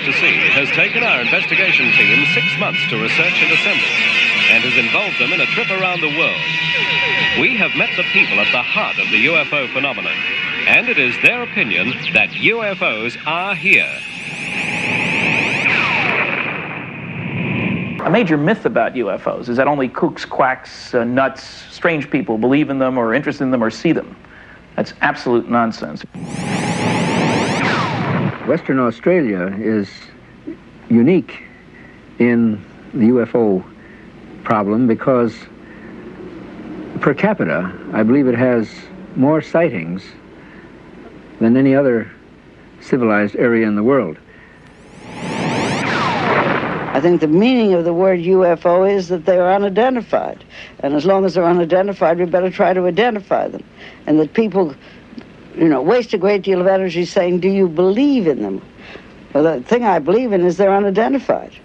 to see has taken our investigation team 6 months to research and assemble, and has involved them in a trip around the world. We have met the people at the heart of the UFO phenomenon, and it is their opinion that UFOs are here. A major myth about UFOs is that only kooks, quacks, nuts, strange people believe in them or are interested in them or see them. That's absolute nonsense. Western Australia is unique in the UFO problem because per capita, I believe it has more sightings than any other civilized area in the world. I think the meaning of the word UFO is that they are unidentified. And as long as they're unidentified, we better try to identify them. And that people, waste a great deal of energy saying, do you believe in them? Well, the thing I believe in is they're unidentified.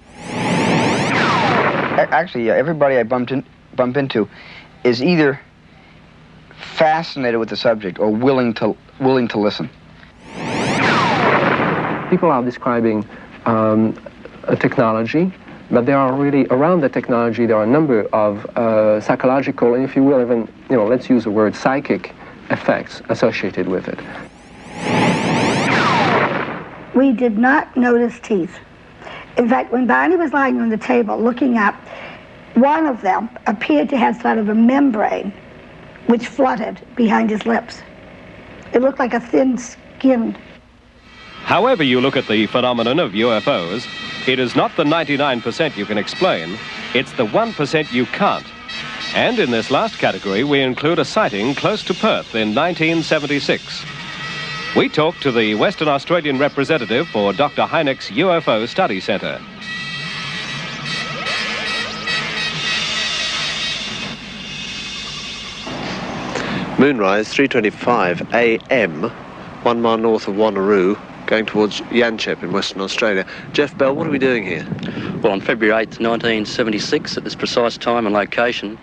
Actually, everybody I bump into is either fascinated with the subject or willing to listen. People are describing a technology, but there are really, around the technology, there are a number of psychological, and if you will, even, let's use the word psychic effects associated with it. We did not notice teeth. In fact, when Barney was lying on the table looking up, one of them appeared to have sort of a membrane which fluttered behind his lips. It looked like a thin skin. However you look at the phenomenon of UFOs, it is not the 99% you can explain, it's the 1% you can't. And in this last category, we include a sighting close to Perth in 1976. We talked to the Western Australian representative for Dr. Hynek's UFO Study Centre. Moonrise, 3:25 a.m., 1 mile north of Wanneroo, going towards Yanchep in Western Australia. Jeff Bell, what are we doing here? Well, on February 8th, 1976, at this precise time and location,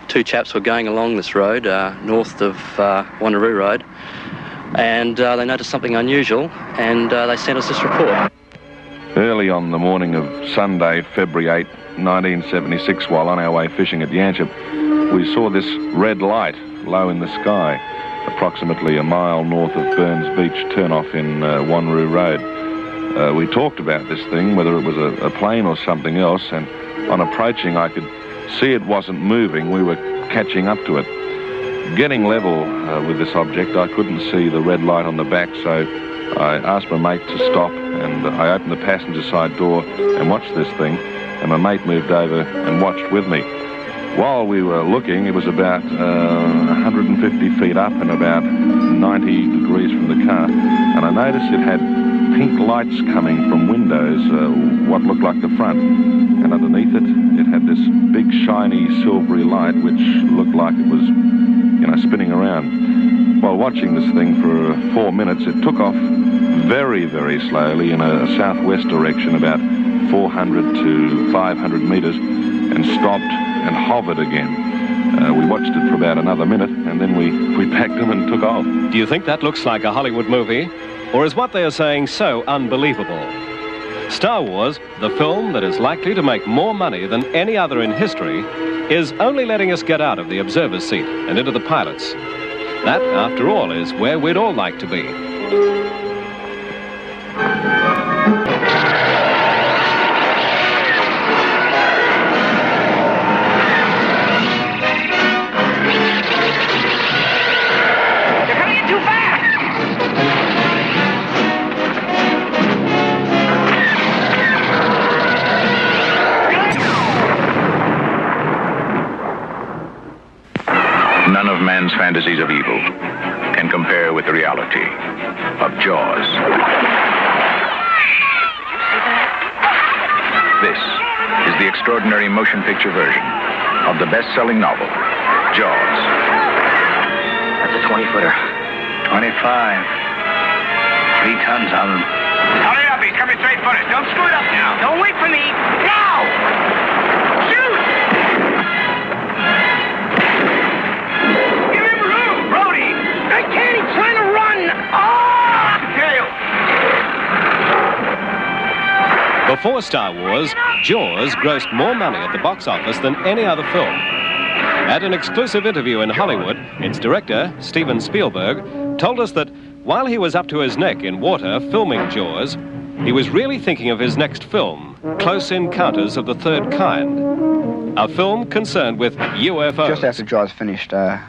two chaps were going along this road, north of Wanneroo Road, and they noticed something unusual, and they sent us this report. Early on the morning of Sunday, February 8, 1976, while on our way fishing at Yanchep, we saw this red light low in the sky, approximately a mile north of Burns Beach turnoff in Wanneroo Road. We talked about this thing, whether it was a plane or something else, and on approaching I could see it wasn't moving. We were catching up to it. Getting level with this object, I couldn't see the red light on the back, so I asked my mate to stop, and I opened the passenger side door and watched this thing, and my mate moved over and watched with me. While we were looking, it was about 150 feet up and about 90 degrees from the car, and I noticed it had pink lights coming from windows, what looked like the front, and underneath it, it had this big shiny silvery light which looked like it was, spinning around. While watching this thing for 4 minutes, it took off very, very slowly in a southwest direction, about 400 to 500 meters, and stopped and hovered again. We watched it for about another minute, and then we packed them and took off. Do you think that looks like a Hollywood movie? Or is what they are saying so unbelievable? Star Wars, the film that is likely to make more money than any other in history, is only letting us get out of the observer's seat and into the pilot's. That, after all, is where we'd all like to be. None of man's fantasies of evil can compare with the reality of Jaws. This is the extraordinary motion picture version of the best-selling novel, Jaws. That's a 20-footer. 25. 3 tons of them. Hurry up, he's coming straight for us. Don't screw it up now. Don't wait for me. Now! Shoot! Give him room, Brody! I can't, he's trying to run! Oh! Tail! Before Star Wars, Jaws grossed more money at the box office than any other film. At an exclusive interview in Hollywood, its director, Steven Spielberg, told us that while he was up to his neck in water filming Jaws, he was really thinking of his next film, Close Encounters of the Third Kind, a film concerned with UFOs. Just after Jaws finished, I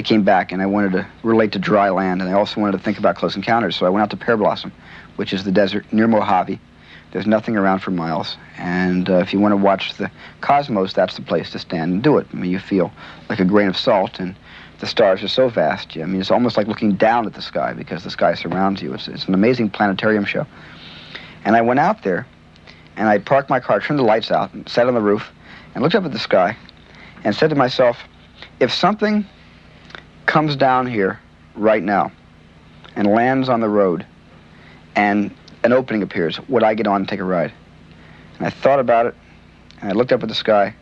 came back and I wanted to relate to dry land, and I also wanted to think about Close Encounters, so I went out to Pear Blossom, which is the desert near Mojave. There's nothing around for miles, and if you want to watch the cosmos, that's the place to stand and do it. I mean, you feel like a grain of salt, and the stars are so vast. I mean, it's almost like looking down at the sky because the sky surrounds you. It's an amazing planetarium show. And I went out there, and I parked my car, turned the lights out, and sat on the roof, and looked up at the sky, and said to myself, if something comes down here right now and lands on the road, and an opening appears, would I get on and take a ride? And I thought about it, and I looked up at the sky,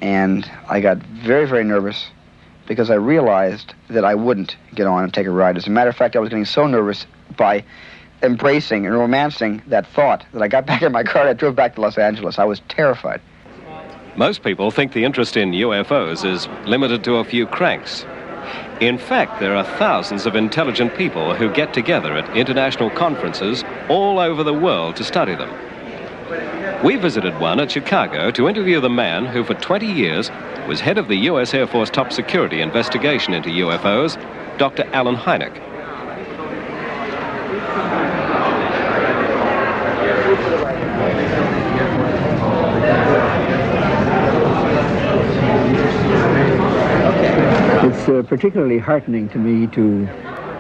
and I got very, very nervous because I realized that I wouldn't get on and take a ride. As a matter of fact, I was getting so nervous by embracing and romancing that thought that I got back in my car and I drove back to Los Angeles. I was terrified. Most people think the interest in UFOs is limited to a few cranks. In fact, there are thousands of intelligent people who get together at international conferences all over the world to study them. We visited one at Chicago to interview the man who for 20 years was head of the U.S. Air Force top security investigation into UFOs, Dr. Alan Hynek. It's particularly heartening to me to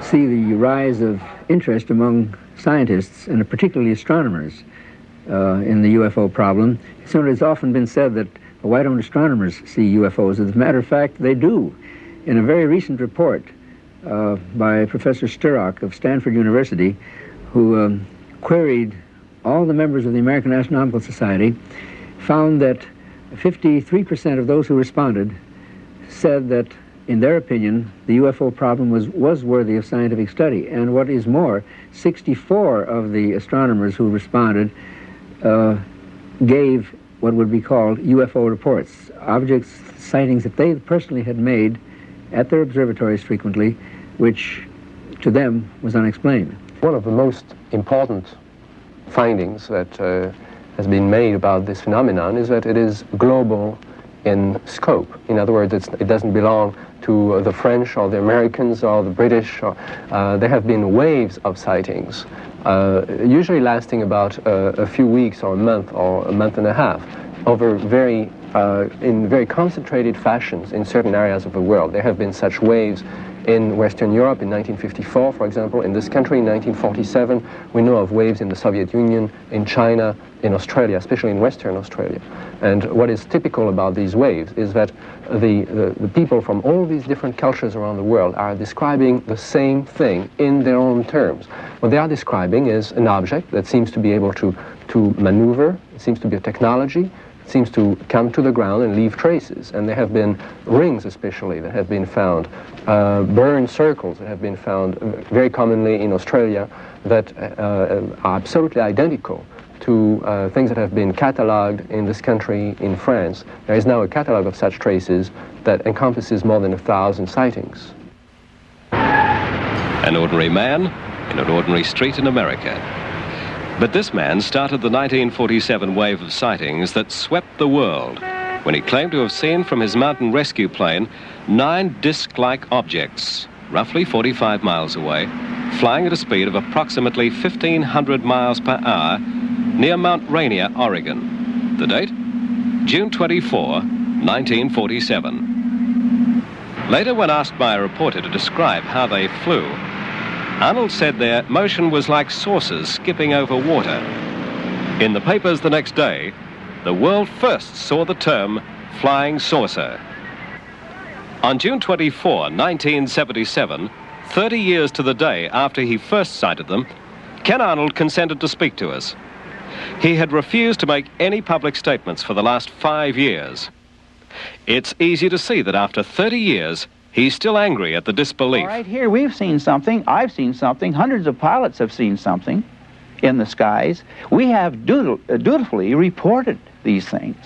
see the rise of interest among scientists, and particularly astronomers, in the UFO problem. So it has often been said that, well, why don't astronomers see UFOs? As a matter of fact, they do. In a very recent report by Professor Sturrock of Stanford University, who queried all the members of the American Astronomical Society, found that 53% of those who responded said that, in their opinion, the UFO problem was worthy of scientific study. And what is more, 64 of the astronomers who responded gave what would be called UFO reports, objects, sightings that they personally had made at their observatories frequently, which to them was unexplained. One of the most important findings that has been made about this phenomenon is that it is global in scope. In other words, it doesn't belong to the French or the Americans or the British. There have been waves of sightings, usually lasting about a few weeks or a month and a half, over in very concentrated fashions in certain areas of the world. There have been such waves in Western Europe in 1954, for example. In this country in 1947, we know of waves in the Soviet Union, in China, in Australia, especially in Western Australia. And what is typical about these waves is that the people from all these different cultures around the world are describing the same thing in their own terms. What they are describing is an object that seems to be able to maneuver, it seems to be a technology, it seems to come to the ground and leave traces. And there have been rings especially that have been found, burned circles that have been found very commonly in Australia that are absolutely identical to things that have been catalogued in this country, in France. There is now a catalogue of such traces that encompasses more than 1,000 sightings. An ordinary man in an ordinary street in America. But this man started the 1947 wave of sightings that swept the world when he claimed to have seen from his mountain rescue plane 9 disc-like objects, roughly 45 miles away, flying at a speed of approximately 1,500 miles per hour near Mount Rainier, Oregon. The date? June 24, 1947. Later, when asked by a reporter to describe how they flew, Arnold said their motion was like saucers skipping over water. In the papers the next day, the world first saw the term flying saucer. On June 24, 1977, 30 years to the day after he first sighted them, Ken Arnold consented to speak to us. He had refused to make any public statements for the last 5 years. It's easy to see that after 30 years, he's still angry at the disbelief. All right, here we've seen something, I've seen something, hundreds of pilots have seen something. in the skies. We have dutifully reported these things.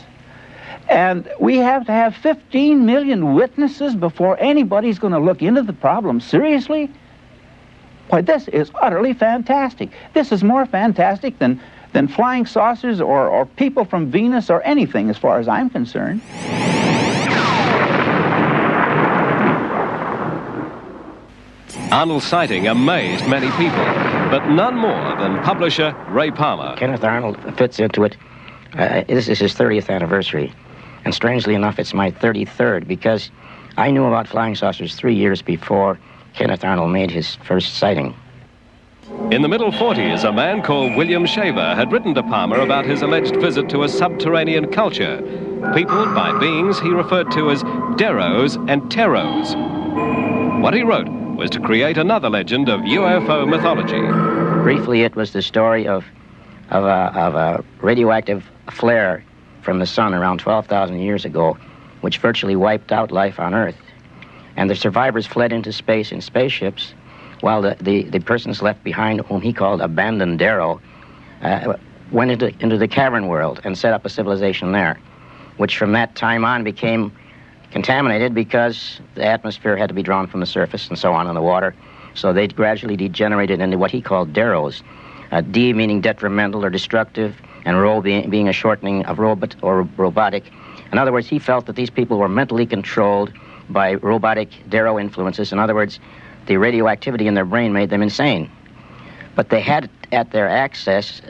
And we have to have 15 million witnesses before anybody's going to look into the problem seriously? Why, this is utterly fantastic. This is more fantastic than flying saucers or people from Venus or anything, as far as I'm concerned. Arnold's sighting amazed many people, but none more than publisher Ray Palmer. Kenneth Arnold fits into it. This is his 30th anniversary. And strangely enough, it's my 33rd, because I knew about flying saucers 3 years before Kenneth Arnold made his first sighting. In the middle 40s, a man called William Shaver had written to Palmer about his alleged visit to a subterranean culture, peopled by beings he referred to as Deros and Teros. What he wrote was to create another legend of UFO mythology. Briefly, it was the story of a radioactive flare from the sun around 12,000 years ago, which virtually wiped out life on Earth. And the survivors fled into space in spaceships, while the persons left behind, whom he called abandoned Dero, went into the cavern world and set up a civilization there, which from that time on became contaminated because the atmosphere had to be drawn from the surface and so on in the water. So they gradually degenerated into what he called Deros. D meaning detrimental or destructive, and ro being a shortening of robot or robotic. In other words, he felt that these people were mentally controlled by robotic Dero influences. In other words, the radioactivity in their brain made them insane. But they had at their access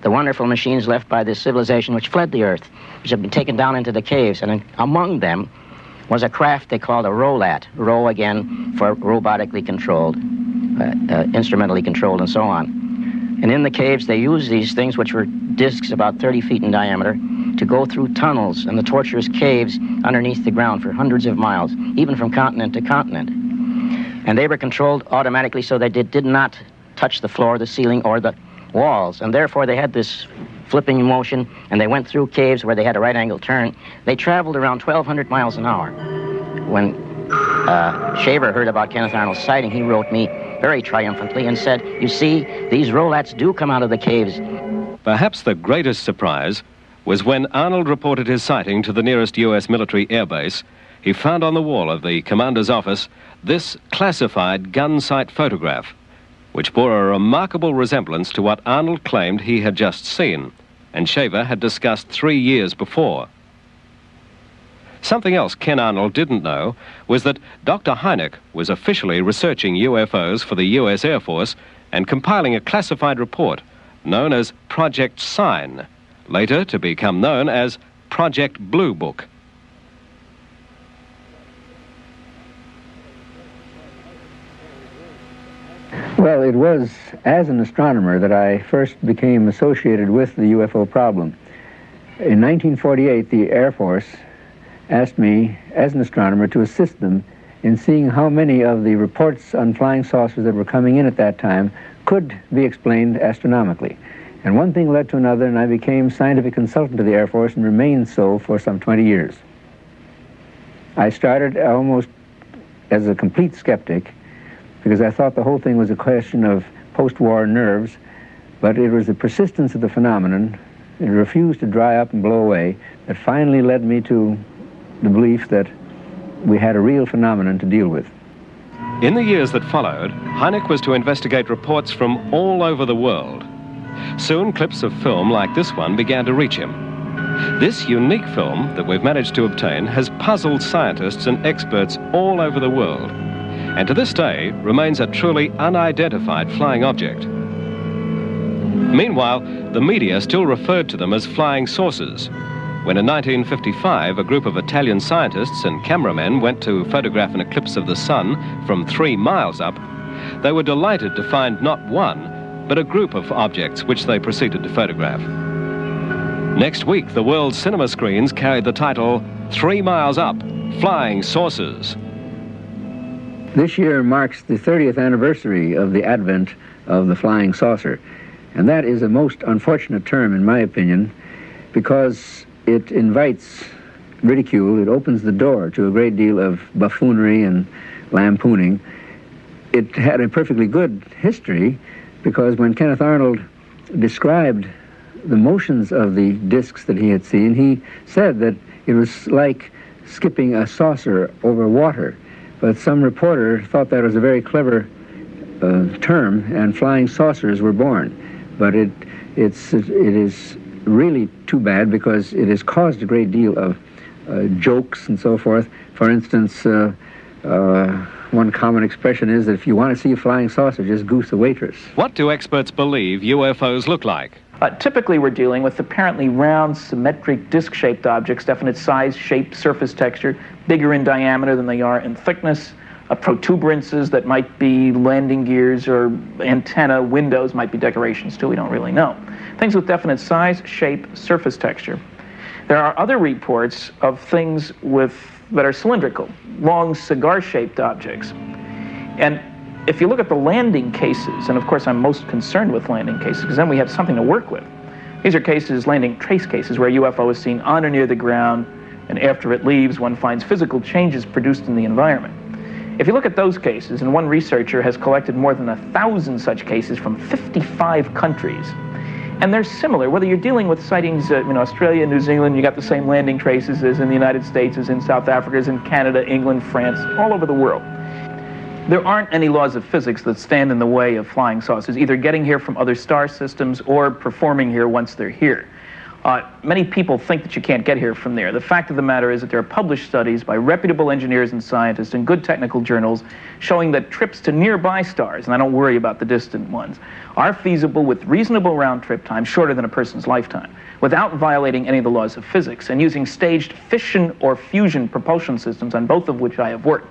the wonderful machines left by this civilization which fled the Earth, which had been taken down into the caves, and among them was a craft they called a rolat. Ro again for robotically controlled, instrumentally controlled, and so on. And in the caves, they used these things, which were discs about 30 feet in diameter, to go through tunnels and the tortuous caves underneath the ground for hundreds of miles, even from continent to continent. And they were controlled automatically, so they did not touch the floor, the ceiling, or the walls. And therefore, they had this flipping motion, and they went through caves where they had a right-angle turn. They traveled around 1,200 miles an hour. When Shaver heard about Kenneth Arnold's sighting, he wrote me very triumphantly and said, "You see, these rolats do come out of the caves." Perhaps the greatest surprise was when Arnold reported his sighting to the nearest U.S. military airbase. He found on the wall of the commander's office this classified gun sight photograph, which bore a remarkable resemblance to what Arnold claimed he had just seen, and Shaver had discussed 3 years before. Something else Ken Arnold didn't know was that Dr. Hynek was officially researching UFOs for the U.S. Air Force and compiling a classified report known as Project Sign, later to become known as Project Blue Book. Well, it was as an astronomer that I first became associated with the UFO problem. In 1948, the Air Force asked me, as an astronomer, to assist them in seeing how many of the reports on flying saucers that were coming in at that time could be explained astronomically. And one thing led to another, and I became scientific consultant to the Air Force and remained so for some 20 years. I started almost as a complete skeptic, because I thought the whole thing was a question of post-war nerves, but it was the persistence of the phenomenon, it refused to dry up and blow away, that finally led me to the belief that we had a real phenomenon to deal with. In the years that followed, Hynek was to investigate reports from all over the world. Soon, clips of film like this one began to reach him. This unique film that we've managed to obtain has puzzled scientists and experts all over the world, and to this day remains a truly unidentified flying object. Meanwhile, the media still referred to them as flying saucers. When in 1955 a group of Italian scientists and cameramen went to photograph an eclipse of the sun from 3 miles up, they were delighted to find not one, but a group of objects which they proceeded to photograph. Next week, the world's cinema screens carried the title 3 Miles Up, Flying Saucers. This year marks the 30th anniversary of the advent of the flying saucer, and that is a most unfortunate term, in my opinion, because it invites ridicule. It opens the door to a great deal of buffoonery and lampooning. It had a perfectly good history because when Kenneth Arnold described the motions of the discs that he had seen, he said that it was like skipping a saucer over water. But some reporter thought that was a very clever term, and flying saucers were born. But it is really too bad, because it has caused a great deal of jokes and so forth. For instance, one common expression is that if you want to see a flying saucer, just goose a waitress. What do experts believe UFOs look like? Typically, we're dealing with apparently round, symmetric, disc-shaped objects, definite size, shape, surface texture, bigger in diameter than they are in thickness, protuberances that might be landing gears or antenna, windows might be decorations too, we don't really know. Things with definite size, shape, surface texture. There are other reports of things that are cylindrical, long cigar-shaped objects. And if you look at the landing cases, and of course I'm most concerned with landing cases, because then we have something to work with. These are cases, landing trace cases, where a UFO is seen on or near the ground, and after it leaves, one finds physical changes produced in the environment. If you look at those cases, and one researcher has collected more than 1,000 such cases from 55 countries, and they're similar, whether you're dealing with sightings in Australia, New Zealand, you got the same landing traces as in the United States, as in South Africa, as in Canada, England, France, all over the world. There aren't any laws of physics that stand in the way of flying saucers, either getting here from other star systems or performing here once they're here. Many people think that you can't get here from there. The fact of the matter is that there are published studies by reputable engineers and scientists in good technical journals showing that trips to nearby stars, and I don't worry about the distant ones, are feasible with reasonable round-trip time, shorter than a person's lifetime, without violating any of the laws of physics, and using staged fission or fusion propulsion systems, on both of which I have worked.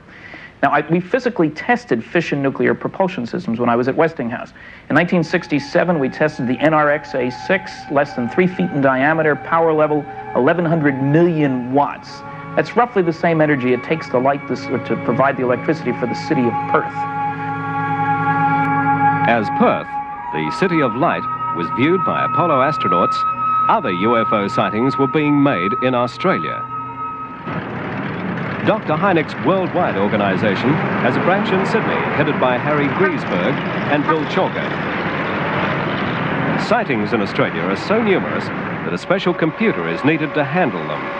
Now, we physically tested fission nuclear propulsion systems when I was at Westinghouse. In 1967, we tested the NRX-A6, less than 3 feet in diameter, power level 1,100 million watts. That's roughly the same energy it takes to light this, or to provide the electricity for the city of Perth. As Perth, the city of light, was viewed by Apollo astronauts, other UFO sightings were being made in Australia. Dr. Hynek's worldwide organization has a branch in Sydney, headed by Harry Griesberg and Bill Chalker. Sightings in Australia are so numerous that a special computer is needed to handle them.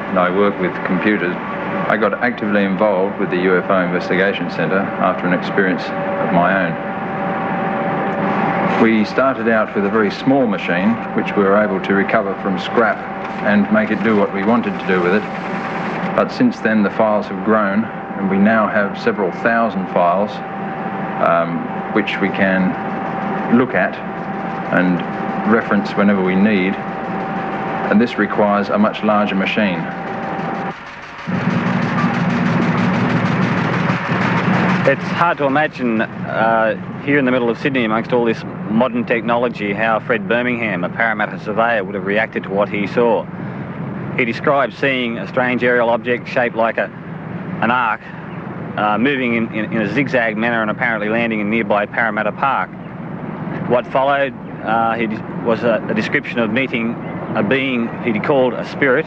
And I work with computers. I got actively involved with the UFO Investigation Centre after an experience of my own. We started out with a very small machine, which we were able to recover from scrap and make it do what we wanted to do with it. But since then, the files have grown, and we now have several thousand files, which we can look at and reference whenever we need. And this requires a much larger machine. It's hard to imagine here in the middle of Sydney, amongst all this modern technology, how Fred Birmingham, a Parramatta surveyor, would have reacted to what he saw. He described seeing a strange aerial object shaped like an arc, moving in a zigzag manner and apparently landing in nearby Parramatta Park. What followed was a description of meeting a being he called a spirit,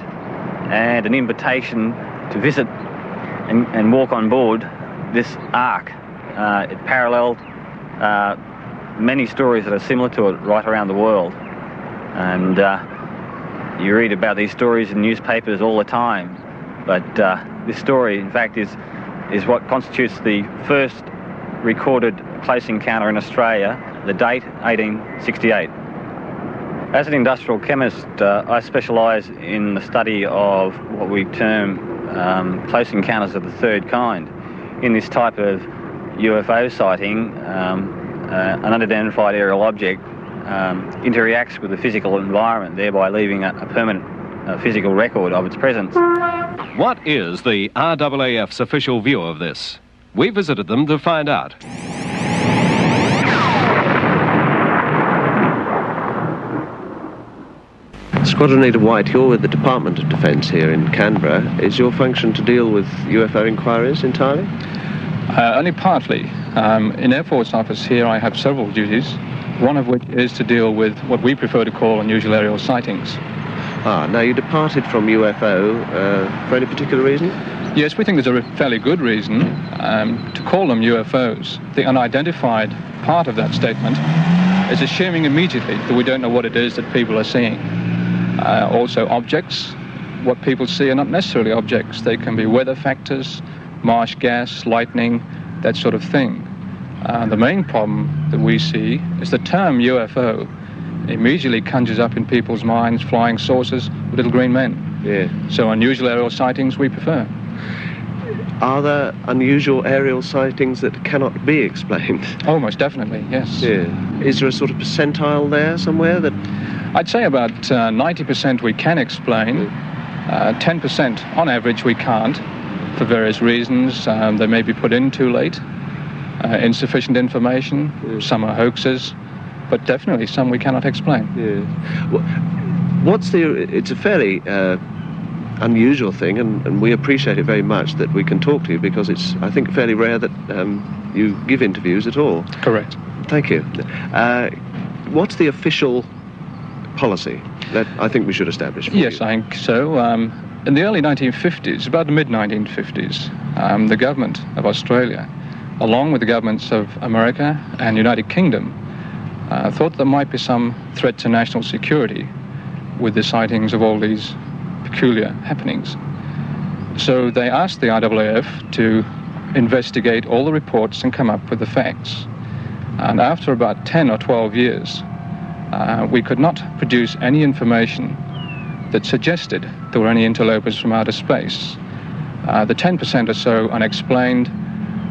and an invitation to visit and walk on board this ark. It paralleled many stories that are similar to it right around the world. And you read about these stories in newspapers all the time. But this story, in fact, is what constitutes the first recorded close encounter in Australia, the date 1868. As an industrial chemist, I specialise in the study of what we term close encounters of the third kind. In this type of UFO sighting, an unidentified aerial object interacts with the physical environment, thereby leaving a permanent physical record of its presence. What is the RAAF's official view of this? We visited them to find out. What Anita White, you're with the Department of Defence here in Canberra. Is your function to deal with UFO inquiries entirely? Only partly. In Air Force Office here I have several duties, one of which is to deal with what we prefer to call unusual aerial sightings. Now you departed from UFO for any particular reason? Yes, we think there's a fairly good reason to call them UFOs. The unidentified part of that statement is assuming immediately that we don't know what it is that people are seeing. Also objects, what people see are not necessarily objects. They can be weather factors, marsh gas, lightning, that sort of thing. The main problem that we see is the term UFO immediately conjures up in people's minds flying saucers with little green men. Yeah. So unusual aerial sightings we prefer. Are there unusual aerial sightings that cannot be explained? Oh, most definitely, yes. Yeah. Is there a sort of percentile there somewhere that... I'd say about 90% we can explain. 10% on average we can't for various reasons. They may be put in too late, insufficient information, some are hoaxes, but definitely some we cannot explain. Yeah. It's a fairly unusual thing, and we appreciate it very much that we can talk to you, because it's, I think, fairly rare that you give interviews at all. Correct. Thank you. What's the official policy that I think we should establish for Yes, you? I think so. In the early 1950s, about the mid-1950s, the government of Australia, along with the governments of America and United Kingdom, thought there might be some threat to national security with the sightings of all these peculiar happenings. So they asked the IAAF to investigate all the reports and come up with the facts. And after about 10 or 12 years, we could not produce any information that suggested there were any interlopers from outer space. The 10% or so unexplained,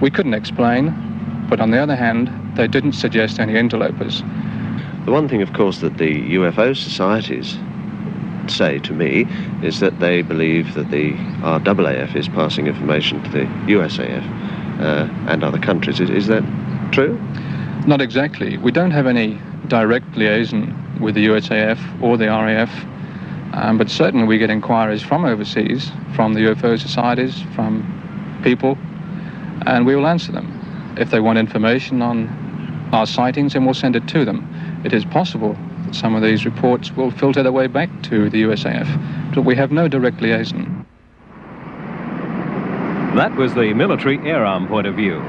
we couldn't explain, but on the other hand, they didn't suggest any interlopers. The one thing, of course, that the UFO societies say to me is that they believe that the RAAF is passing information to the USAF and other countries. Is that true? Not exactly. We don't have any direct liaison with the USAF or the RAF, but certainly we get inquiries from overseas, from the UFO societies, from people, and we will answer them. If they want information on our sightings, then we'll send it to them. It is possible that some of these reports will filter their way back to the USAF, but we have no direct liaison. That was the military air arm point of view.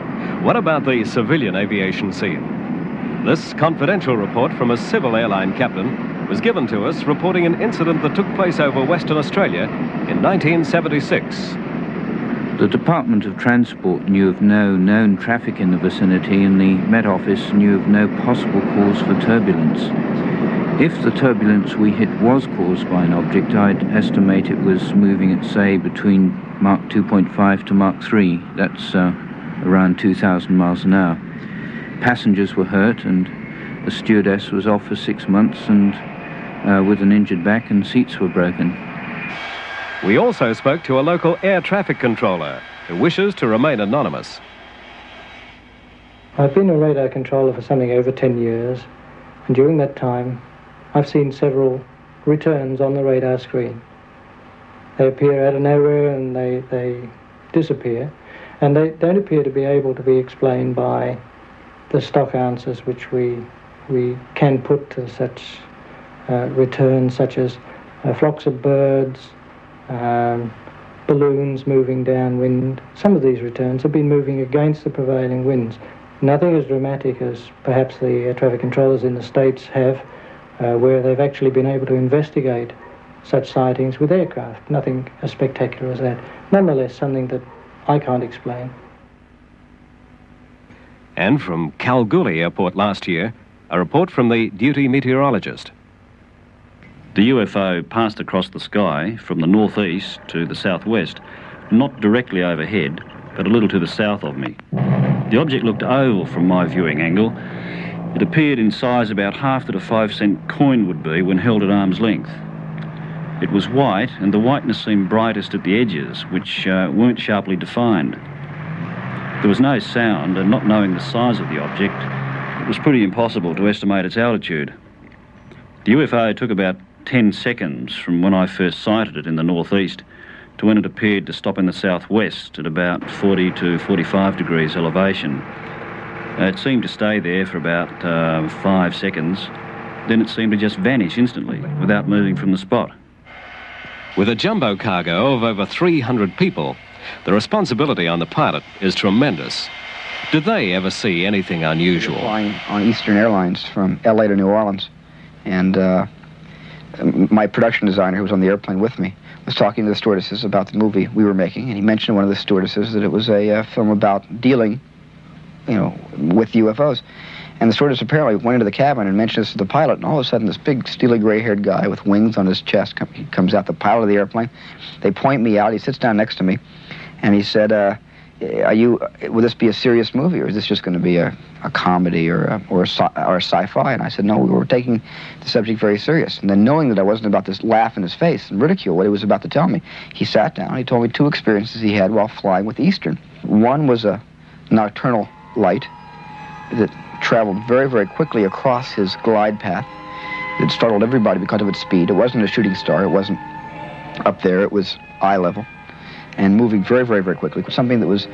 What about the civilian aviation scene? This confidential report from a civil airline captain was given to us reporting an incident that took place over Western Australia in 1976. The Department of Transport knew of no known traffic in the vicinity, and the Met Office knew of no possible cause for turbulence. If the turbulence we hit was caused by an object, I'd estimate it was moving at, say, between Mach 2.5 to Mach 3. That's around 2,000 miles an hour. Passengers were hurt, and the stewardess was off for 6 months and with an injured back, and seats were broken. We also spoke to a local air traffic controller who wishes to remain anonymous. I've been a radar controller for something over 10 years, and during that time I've seen several returns on the radar screen. They appear out of nowhere and they disappear, and they don't appear to be able to be explained by the stock answers which we can put to such returns, such as flocks of birds, balloons moving downwind. Some of these returns have been moving against the prevailing winds. Nothing as dramatic as perhaps the air traffic controllers in the States have, where they've actually been able to investigate such sightings with aircraft. Nothing as spectacular as that. Nonetheless, something that I can't explain. And from Kalgoorlie Airport last year, a report from the duty meteorologist. The UFO passed across the sky from the northeast to the southwest, not directly overhead, but a little to the south of me. The object looked oval from my viewing angle. It appeared in size about half that a 5-cent coin would be when held at arm's length. It was white, and the whiteness seemed brightest at the edges, which weren't sharply defined. There was no sound, and not knowing the size of the object, it was pretty impossible to estimate its altitude. The UFO took about 10 seconds from when I first sighted it in the northeast to when it appeared to stop in the southwest at about 40 to 45 degrees elevation. It seemed to stay there for about 5 seconds. Then it seemed to just vanish instantly without moving from the spot. With a jumbo cargo of over 300 people, the responsibility on the pilot is tremendous. Did they ever see anything unusual? Flying on Eastern Airlines from LA to New Orleans, and my production designer, who was on the airplane with me, was talking to the stewardesses about the movie we were making, and he mentioned to one of the stewardesses that it was a film about dealing, with UFOs. And the stewardess apparently went into the cabin and mentioned this to the pilot, and all of a sudden this big, steely, gray-haired guy with wings on his chest comes out, the pilot of the airplane. They point me out. He sits down next to me, and he said, will this be a serious movie, or is this just going to be a comedy or a sci-fi? And I said, no, we were taking the subject very serious. And then, knowing that I wasn't about to laugh in his face and ridicule what he was about to tell me, he sat down and he told me 2 experiences he had while flying with Eastern. One was a nocturnal light that traveled very, very quickly across his glide path. It startled everybody because of its speed. It wasn't a shooting star. It wasn't up there. It was eye level and moving very, very, very quickly. Something that was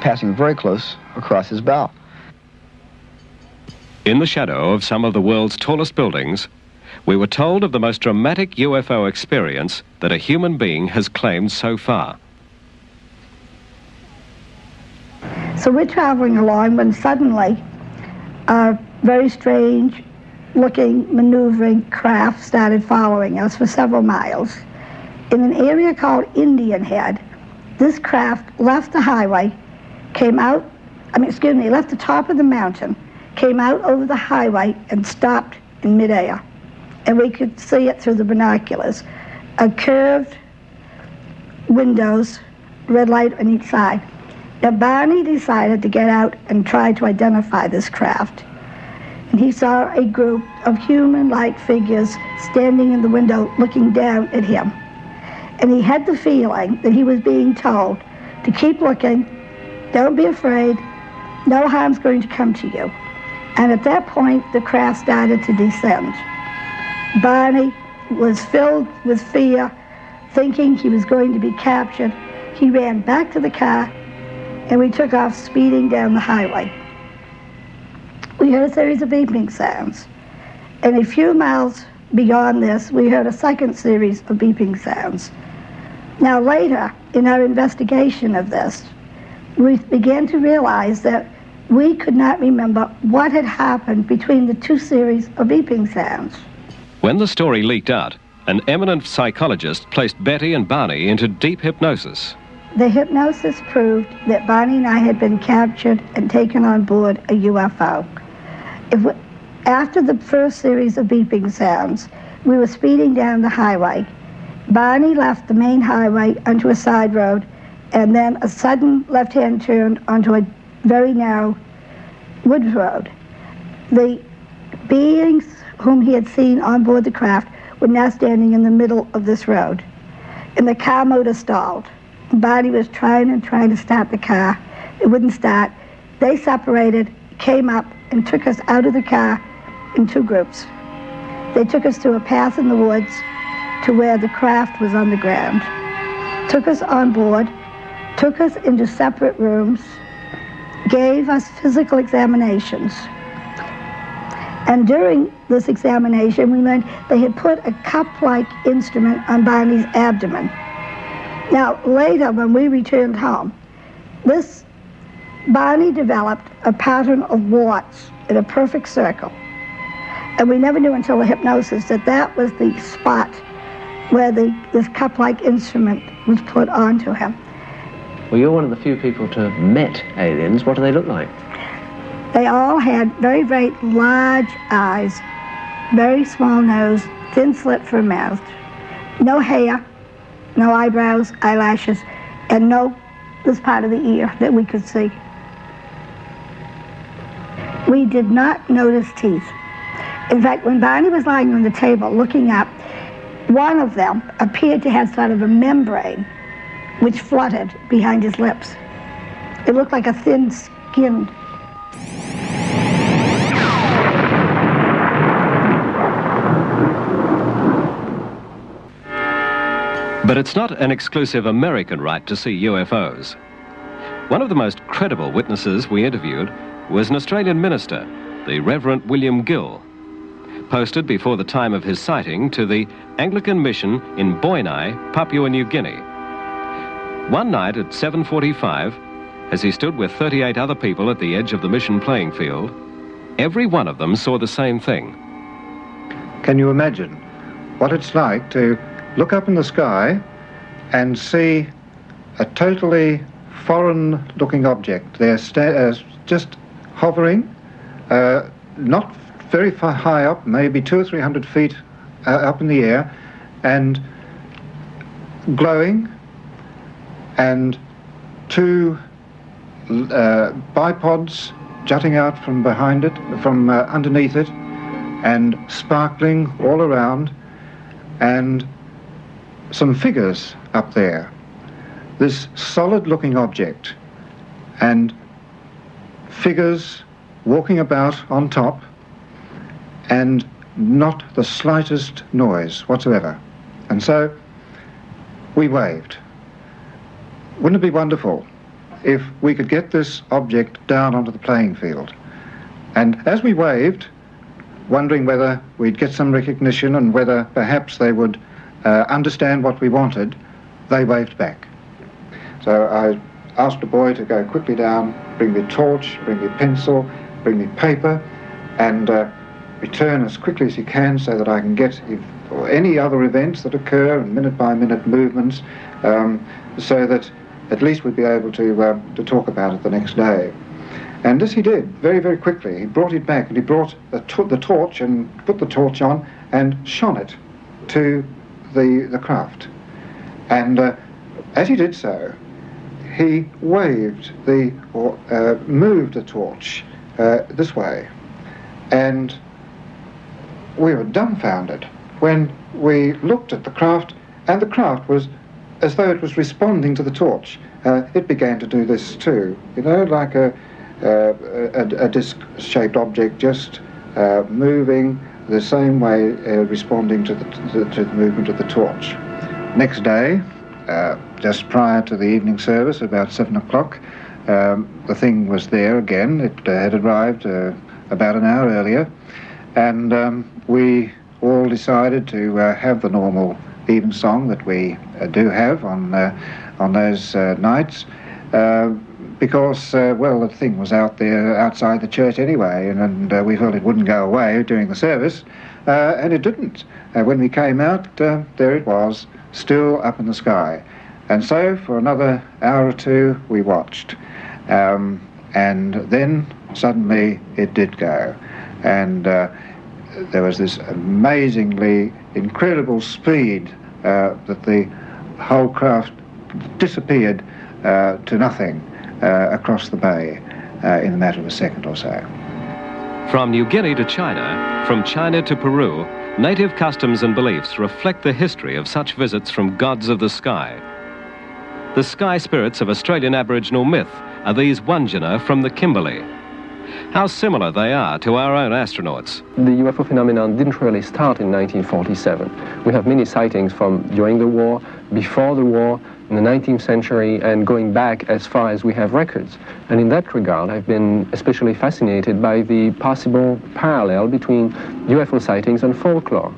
passing very close across his bow. In the shadow of some of the world's tallest buildings, we were told of the most dramatic UFO experience that a human being has claimed so far. So we're traveling along when suddenly a very strange looking maneuvering craft started following us for several miles. In an area called Indian Head, this craft left the highway, left the top of the mountain, came out over the highway and stopped in midair. And we could see it through the binoculars. A curved windows, red light on each side. Now Barney decided to get out and try to identify this craft. And he saw a group of human-like figures standing in the window looking down at him. And he had the feeling that he was being told to keep looking, don't be afraid, no harm's going to come to you. And at that point, the craft started to descend. Barney was filled with fear, thinking he was going to be captured. He ran back to the car, and we took off speeding down the highway. We heard a series of beeping sounds. And a few miles beyond this, we heard a second series of beeping sounds. Now later, in our investigation of this, we began to realize that we could not remember what had happened between the 2 series of beeping sounds. When the story leaked out, an eminent psychologist placed Betty and Barney into deep hypnosis. The hypnosis proved that Barney and I had been captured and taken on board a UFO. After the first series of beeping sounds, we were speeding down the highway. Barney left the main highway onto a side road, and then a sudden left-hand turn onto a very narrow woods road. The beings whom he had seen on board the craft were now standing in the middle of this road, and the car motor stalled. Barney was trying to start the car. It wouldn't start. They separated, came up, and took us out of the car in 2 groups. They took us through a path in the woods to where the craft was on the ground, took us on board, took us into separate rooms, gave us physical examinations. And during this examination, we learned they had put a cup-like instrument on Barney's abdomen. Now, later, when we returned home, Barney developed a pattern of warts in a perfect circle. And we never knew until the hypnosis that that was the spot where this cup-like instrument was put onto him. Well, you're one of the few people to have met aliens. What do they look like? They all had very, very large eyes, very small nose, thin slit for a mouth, no hair, no eyebrows, eyelashes, and no this part of the ear that we could see. We did not notice teeth. In fact, when Barney was lying on the table looking up, one of them appeared to have sort of a membrane which fluttered behind his lips. It looked like a thin-skinned. But it's not an exclusive American right to see UFOs. One of the most credible witnesses we interviewed was an Australian minister, the Reverend Gill, posted before the time of his sighting to the Anglican mission in Boinai, Papua New Guinea. One night at 7:45, as he stood with 38 other people at the edge of the mission playing field, every one of them saw the same thing. Can you imagine what it's like to look up in the sky and see a totally foreign-looking object there, just hovering, not very far high up, maybe 200 or 300 feet up in the air, and glowing, and two bipods jutting out from behind it, from underneath it, and sparkling all around, and some figures up there. This solid-looking object, and figures walking about on top, and not the slightest noise whatsoever. And so we waved. Wouldn't it be wonderful if we could get this object down onto the playing field? And as we waved, wondering whether we'd get some recognition and whether perhaps they would understand what we wanted, they waved back. So I asked a boy to go quickly down, bring me a torch, bring me a pencil, bring me paper, and return as quickly as he can so that I can get any other events that occur and minute-by-minute movements, so that at least we'd be able to talk about it the next day. And this he did very, very quickly. He brought it back, and he brought the torch and put the torch on and shone it to the craft. And as he did so, he waved moved the torch this way, and we were dumbfounded when we looked at the craft, and the craft was as though it was responding to the torch. It began to do this too, you know, like a disc-shaped object, just moving the same way, responding to the movement of the torch. Next day, just prior to the evening service, about 7 o'clock, the thing was there again. It had arrived about an hour earlier, and we all decided to have the normal evensong that we do have on those nights, because, well, the thing was out there outside the church anyway, and we felt it wouldn't go away during the service, and it didn't. When we came out, there it was, still up in the sky. And so for another hour or two we watched, and then suddenly it did go, and there was this amazingly incredible speed that the whole craft disappeared to nothing across the bay in a matter of a second or so. From New Guinea to China, from China to Peru, native customs and beliefs reflect the history of such visits from gods of the sky. The sky spirits of Australian Aboriginal myth are these Wandjina from the Kimberley. How similar they are to our own astronauts. The UFO phenomenon didn't really start in 1947. We have many sightings from during the war, before the war, in the 19th century, and going back as far as we have records. And in that regard, I've been especially fascinated by the possible parallel between UFO sightings and folklore.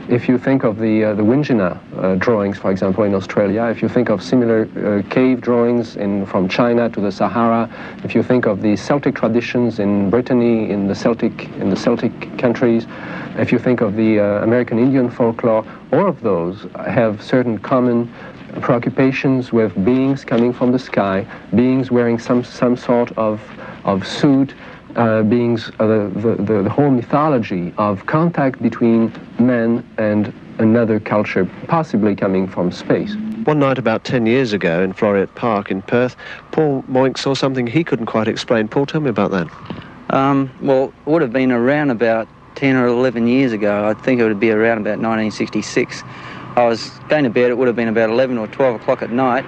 If you think of the Wandjina drawings, for example, in Australia, if you think of similar cave drawings from China to the Sahara, if you think of the Celtic traditions in Brittany, in the Celtic countries, if you think of the American Indian folklore, all of those have certain common preoccupations with beings coming from the sky, beings wearing some sort of suit, beings, the whole mythology of contact between men and another culture, possibly coming from space. One night about 10 years ago in Floriat Park in Perth, Paul Moink saw something he couldn't quite explain. Paul, tell me about that. Well, it would have been around about 10 or 11 years ago. I think it would be around about 1966. I was going to bed, it would have been about 11 or 12 o'clock at night,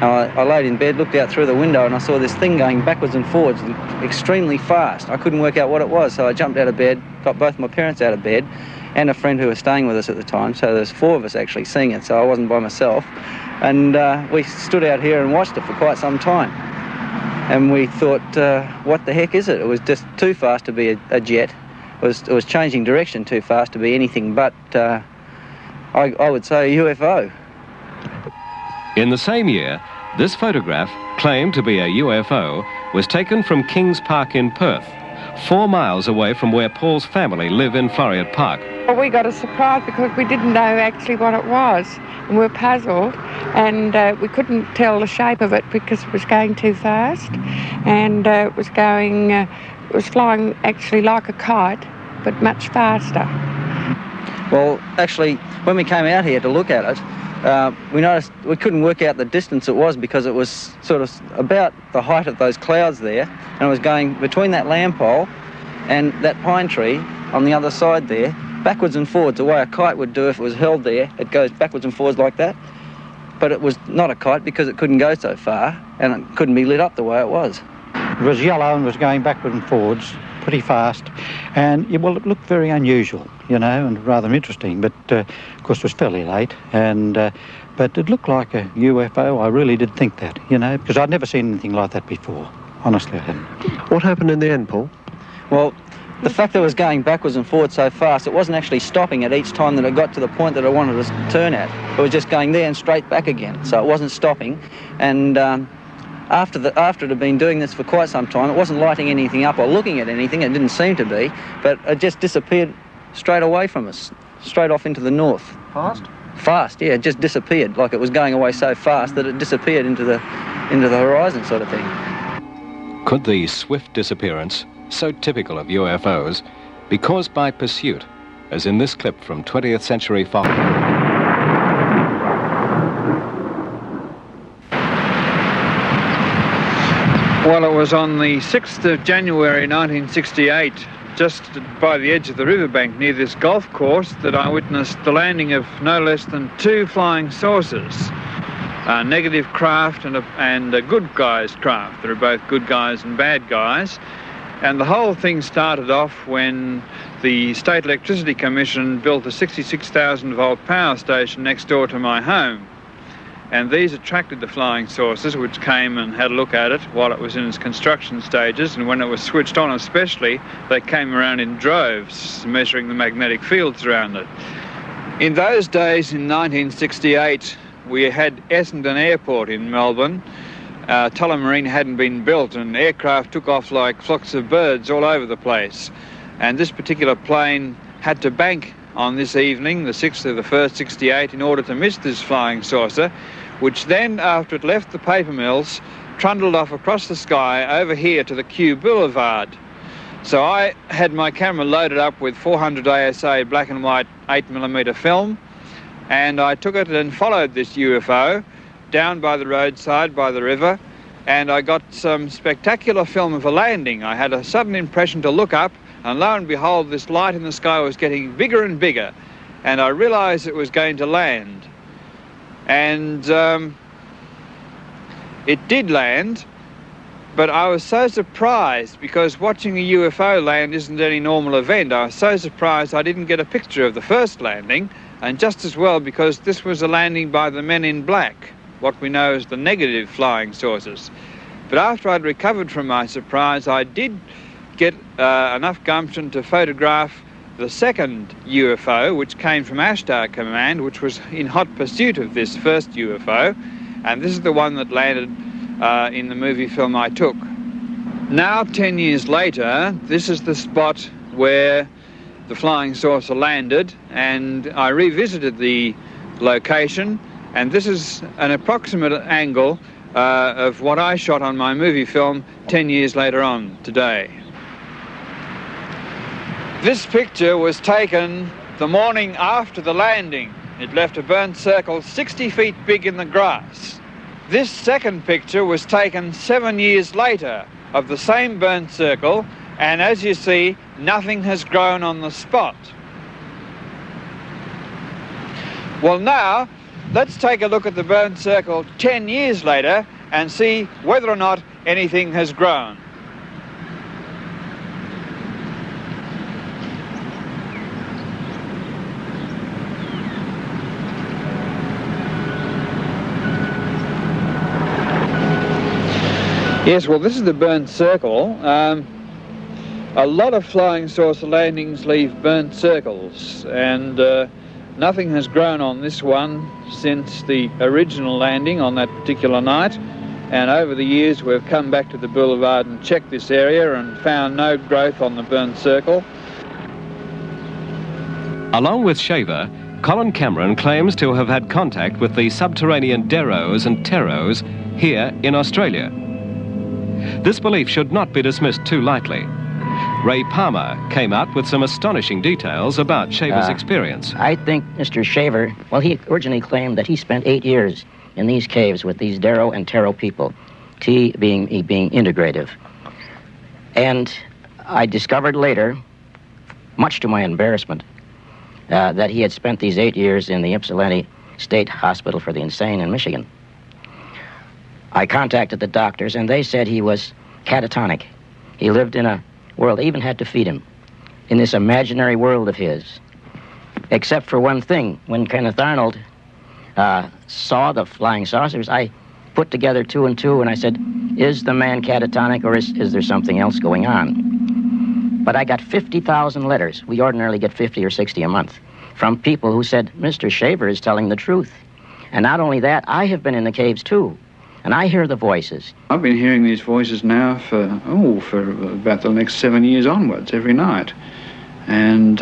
I laid in bed, looked out through the window, and I saw this thing going backwards and forwards extremely fast. I couldn't work out what it was, so I jumped out of bed, got both my parents out of bed, and a friend who was staying with us at the time, so there's 4 of us actually seeing it, so I wasn't by myself. And we stood out here and watched it for quite some time. And we thought, what the heck is it? It was just too fast to be a jet. It was changing direction too fast to be anything but, I would say, a UFO. In the same year, this photograph, claimed to be a UFO, was taken from Kings Park in Perth, 4 miles away from where Paul's family live in Floriat Park. Well, we got a surprise because we didn't know actually what it was, and we were puzzled, and we couldn't tell the shape of it because it was going too fast, and it was flying actually like a kite, but much faster. Well, actually, when we came out here to look at it, we noticed we couldn't work out the distance it was because it was sort of about the height of those clouds there, and it was going between that lamp pole and that pine tree on the other side there, backwards and forwards, the way a kite would do if it was held there. It goes backwards and forwards like that, but it was not a kite because it couldn't go so far, and it couldn't be lit up the way it was. It was yellow and was going backwards and forwards pretty fast, and well, it looked very unusual, you know, and rather interesting, but of course it was fairly late, and but it looked like a UFO. I really did think that, you know, because I'd never seen anything like that before. Honestly, I hadn't. What happened in the end, Paul? Well, the fact that it was going backwards and forwards so fast, it wasn't actually stopping at each time that it got to the point that I wanted to turn at. It was just going there and straight back again, so it wasn't stopping, and after it had been doing this for quite some time, it wasn't lighting anything up or looking at anything, it didn't seem to be, but it just disappeared straight away from us, straight off into the north. Fast? Fast, yeah, it just disappeared, like it was going away so fast that it disappeared into the horizon sort of thing. Could the swift disappearance, so typical of UFOs, be caused by pursuit, as in this clip from 20th century Folklore? Well, it was on the 6th of January 1968, just by the edge of the riverbank near this golf course, that I witnessed the landing of no less than 2 flying saucers, a negative craft and a good guys craft. There are both good guys and bad guys. And the whole thing started off when the State Electricity Commission built a 66,000 volt power station next door to my home. And these attracted the flying saucers, which came and had a look at it while it was in its construction stages, and when it was switched on especially, they came around in droves, measuring the magnetic fields around it. In those days, in 1968, we had Essendon Airport in Melbourne. Tullamarine hadn't been built, and aircraft took off like flocks of birds all over the place. And this particular plane had to bank on this evening, the 6th of the 1st, 68, in order to miss this flying saucer, which then, after it left the paper mills, trundled off across the sky over here to the Kew Boulevard. So I had my camera loaded up with 400 ASA black and white 8mm film, and I took it and followed this UFO down by the roadside, by the river, and I got some spectacular film of a landing. I had a sudden impression to look up, and lo and behold, this light in the sky was getting bigger and bigger, and I realized it was going to land. And it did land, but I was so surprised, because watching a UFO land isn't any normal event. I was so surprised I didn't get a picture of the first landing, and just as well because this was a landing by the men in black, what we know as the negative flying saucers. But after I'd recovered from my surprise, I did get enough gumption to photograph the second UFO, which came from Ashtar Command, which was in hot pursuit of this first UFO, and this is the one that landed in the movie film I took. Now, 10 years later, this is the spot where the flying saucer landed, and I revisited the location, and this is an approximate angle of what I shot on my movie film 10 years later on today. This picture was taken the morning after the landing. It left a burnt circle 60 feet big in the grass. This second picture was taken 7 years later of the same burnt circle, and as you see, nothing has grown on the spot. Well, now, let's take a look at the burnt circle 10 years later and see whether or not anything has grown. Yes, well, this is the burnt circle. A lot of flying saucer landings leave burnt circles, and nothing has grown on this one since the original landing on that particular night. And over the years, we've come back to the boulevard and checked this area and found no growth on the burnt circle. Along with Shaver, Colin Cameron claims to have had contact with the subterranean Deros and Teros here in Australia. This belief should not be dismissed too lightly. Ray Palmer came out with some astonishing details about Shaver's experience. I think Mr. Shaver, well, he originally claimed that he spent 8 years in these caves with these Dero and Tero people, T being integrative. And I discovered later, much to my embarrassment, that he had spent these 8 years in the Ypsilanti State Hospital for the Insane in Michigan. I contacted the doctors, and they said he was catatonic. He lived in a world, they even had to feed him, in this imaginary world of his. Except for one thing, when Kenneth Arnold saw the flying saucers, I put together 2 and 2, and I said, is the man catatonic, or is there something else going on? But I got 50,000 letters. We ordinarily get 50 or 60 a month, from people who said, Mr. Shaver is telling the truth. And not only that, I have been in the caves too, and I hear the voices. I've been hearing these voices now for about the next 7 years onwards, every night. And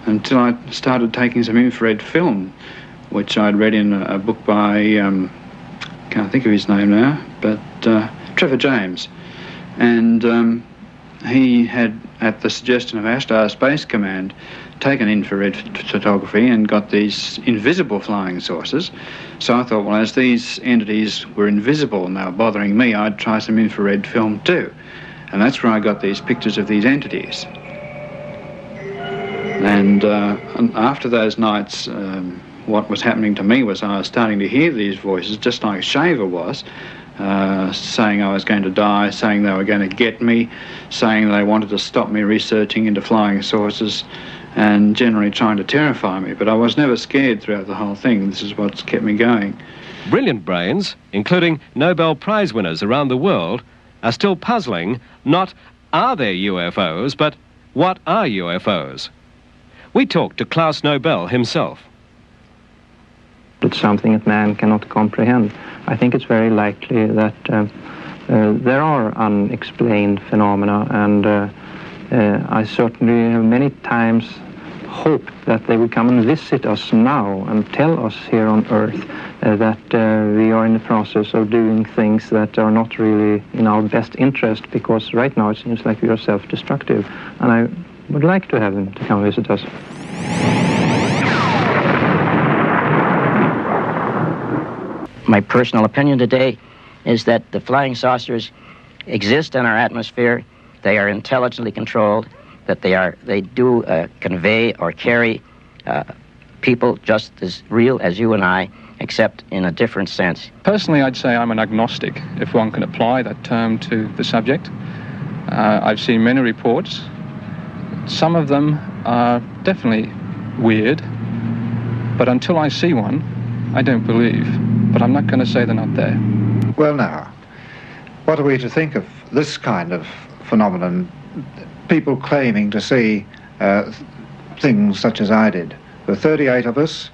until I started taking some infrared film, which I'd read in a book by, can't think of his name now, but Trevor James. And he had, at the suggestion of Ashtar Space Command, taken infrared photography and got these invisible flying saucers. So I thought, well, as these entities were invisible and they were bothering me, I'd try some infrared film too. And that's where I got these pictures of these entities. And after those nights, what was happening to me was I was starting to hear these voices, just like Shaver was, saying I was going to die, saying they were going to get me, saying they wanted to stop me researching into flying saucers, and generally trying to terrify me. But I was never scared throughout the whole thing. This is what's kept me going. Brilliant brains, including Nobel Prize winners around the world, are still puzzling not are there UFOs, but what are UFOs? We talked to Klaus Nobel himself. It's something that man cannot comprehend. I think it's very likely that there are unexplained phenomena, and I certainly have many times hoped that they will come and visit us now and tell us here on Earth that we are in the process of doing things that are not really in our best interest, because right now it seems like we are self-destructive, and I would like to have them to come visit us. My personal opinion today is that the flying saucers exist in our atmosphere. They are intelligently controlled, that they do convey or carry people just as real as you and I, except in a different sense. Personally, I'd say I'm an agnostic, if one can apply that term to the subject. I've seen many reports. Some of them are definitely weird, but until I see one, I don't believe. But I'm not going to say they're not there. Well, now, what are we to think of this kind of phenomenon? People claiming to see things such as I did. There were 38 of us,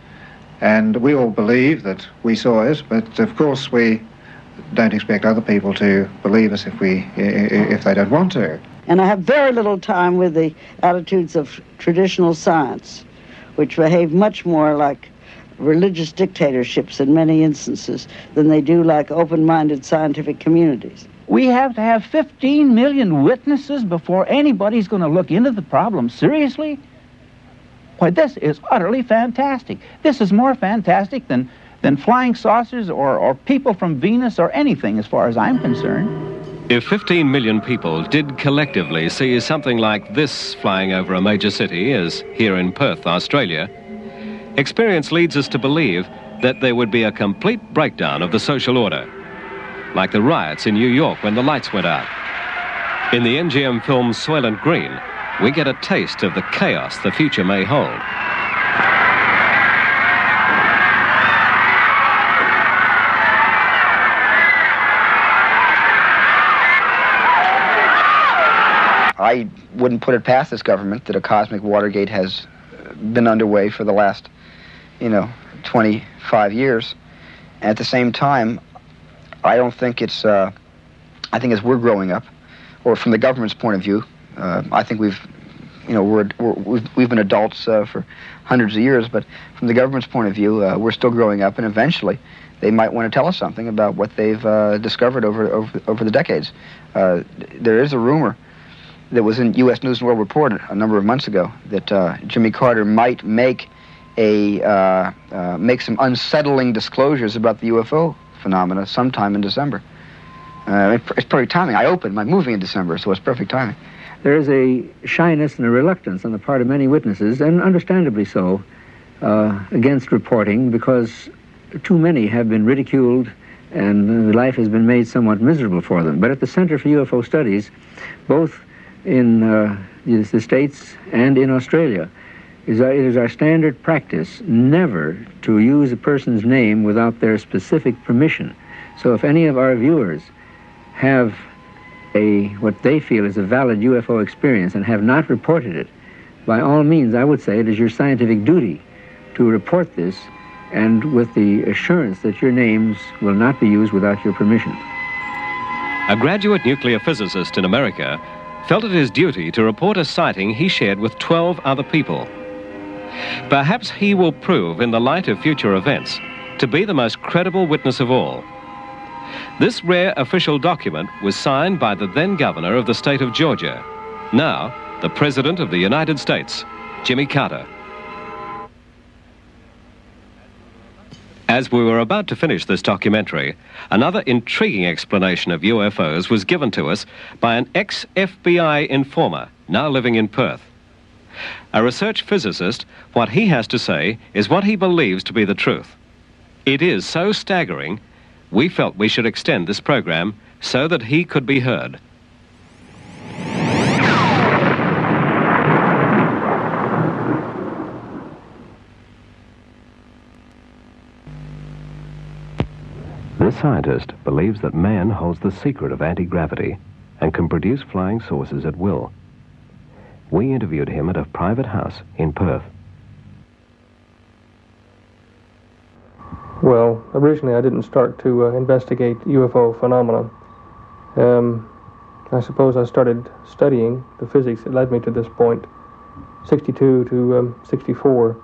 and we all believe that we saw it, but of course we don't expect other people to believe us if they don't want to. And I have very little time with the attitudes of traditional science, which behave much more like religious dictatorships in many instances than they do like open-minded scientific communities. We have to have 15 million witnesses before anybody's going to look into the problem seriously? Why, this is utterly fantastic. This is more fantastic than flying saucers or people from Venus or anything, as far as I'm concerned. If 15 million people did collectively see something like this flying over a major city, as here in Perth, Australia, Experience leads us to believe that there would be a complete breakdown of the social order, like the riots in New York when the lights went out. In the MGM film Soylent Green, we get a taste of the chaos the future may hold. I wouldn't put it past this government that a cosmic Watergate has been underway for the last, 25 years. And at the same time, I don't think it's, I think as we're growing up, or from the government's point of view, I think we've been adults for hundreds of years, but from the government's point of view, we're still growing up, and eventually they might want to tell us something about what they've discovered over the decades. There is a rumor that was in U.S. News and World Report a number of months ago that Jimmy Carter might make some unsettling disclosures about the UFO phenomena sometime in December. It's perfect timing. I opened my movie in December, so it's perfect timing. There is a shyness and a reluctance on the part of many witnesses, and understandably so, against reporting, because too many have been ridiculed and life has been made somewhat miserable for them. But at the Center for UFO Studies, both in the States and in Australia, it is our standard practice never to use a person's name without their specific permission. So if any of our viewers have what they feel is a valid UFO experience and have not reported it, by all means, I would say it is your scientific duty to report this, and with the assurance that your names will not be used without your permission. A graduate nuclear physicist in America felt it his duty to report a sighting he shared with 12 other people. Perhaps he will prove, in the light of future events, to be the most credible witness of all. This rare official document was signed by the then governor of the state of Georgia, now the President of the United States, Jimmy Carter. As we were about to finish this documentary, another intriguing explanation of UFOs was given to us by an ex-FBI informer now living in Perth. A research physicist, what he has to say is what he believes to be the truth. It is so staggering, we felt we should extend this program so that he could be heard. This scientist believes that man holds the secret of anti-gravity and can produce flying saucers at will. We interviewed him at a private house in Perth. Well, originally I didn't start to investigate UFO phenomena. I suppose I started studying the physics that led me to this point, 62 to 64,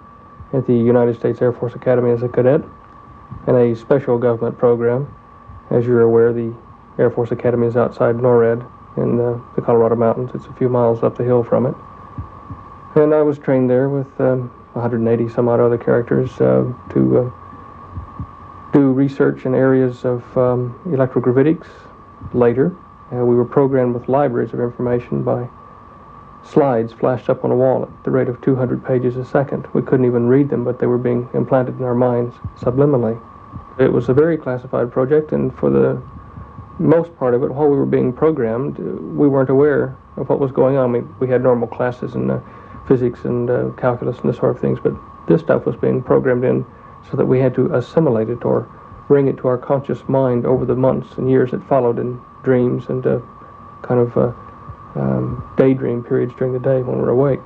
at the United States Air Force Academy as a cadet, in a special government program. As you're aware, the Air Force Academy is outside NORAD in the Colorado Mountains. It's a few miles up the hill from it. And I was trained there with 180 some odd other characters to do research in areas of electrogravitics later. We were programmed with libraries of information by slides flashed up on a wall at the rate of 200 pages a second. We couldn't even read them, but they were being implanted in our minds subliminally. It was a very classified project, and for the most part of it, while we were being programmed, we weren't aware of what was going on. We had normal classes in physics and calculus and this sort of things, but this stuff was being programmed in so that we had to assimilate it or bring it to our conscious mind over the months and years that followed in dreams and kind of daydream periods during the day when we're awake.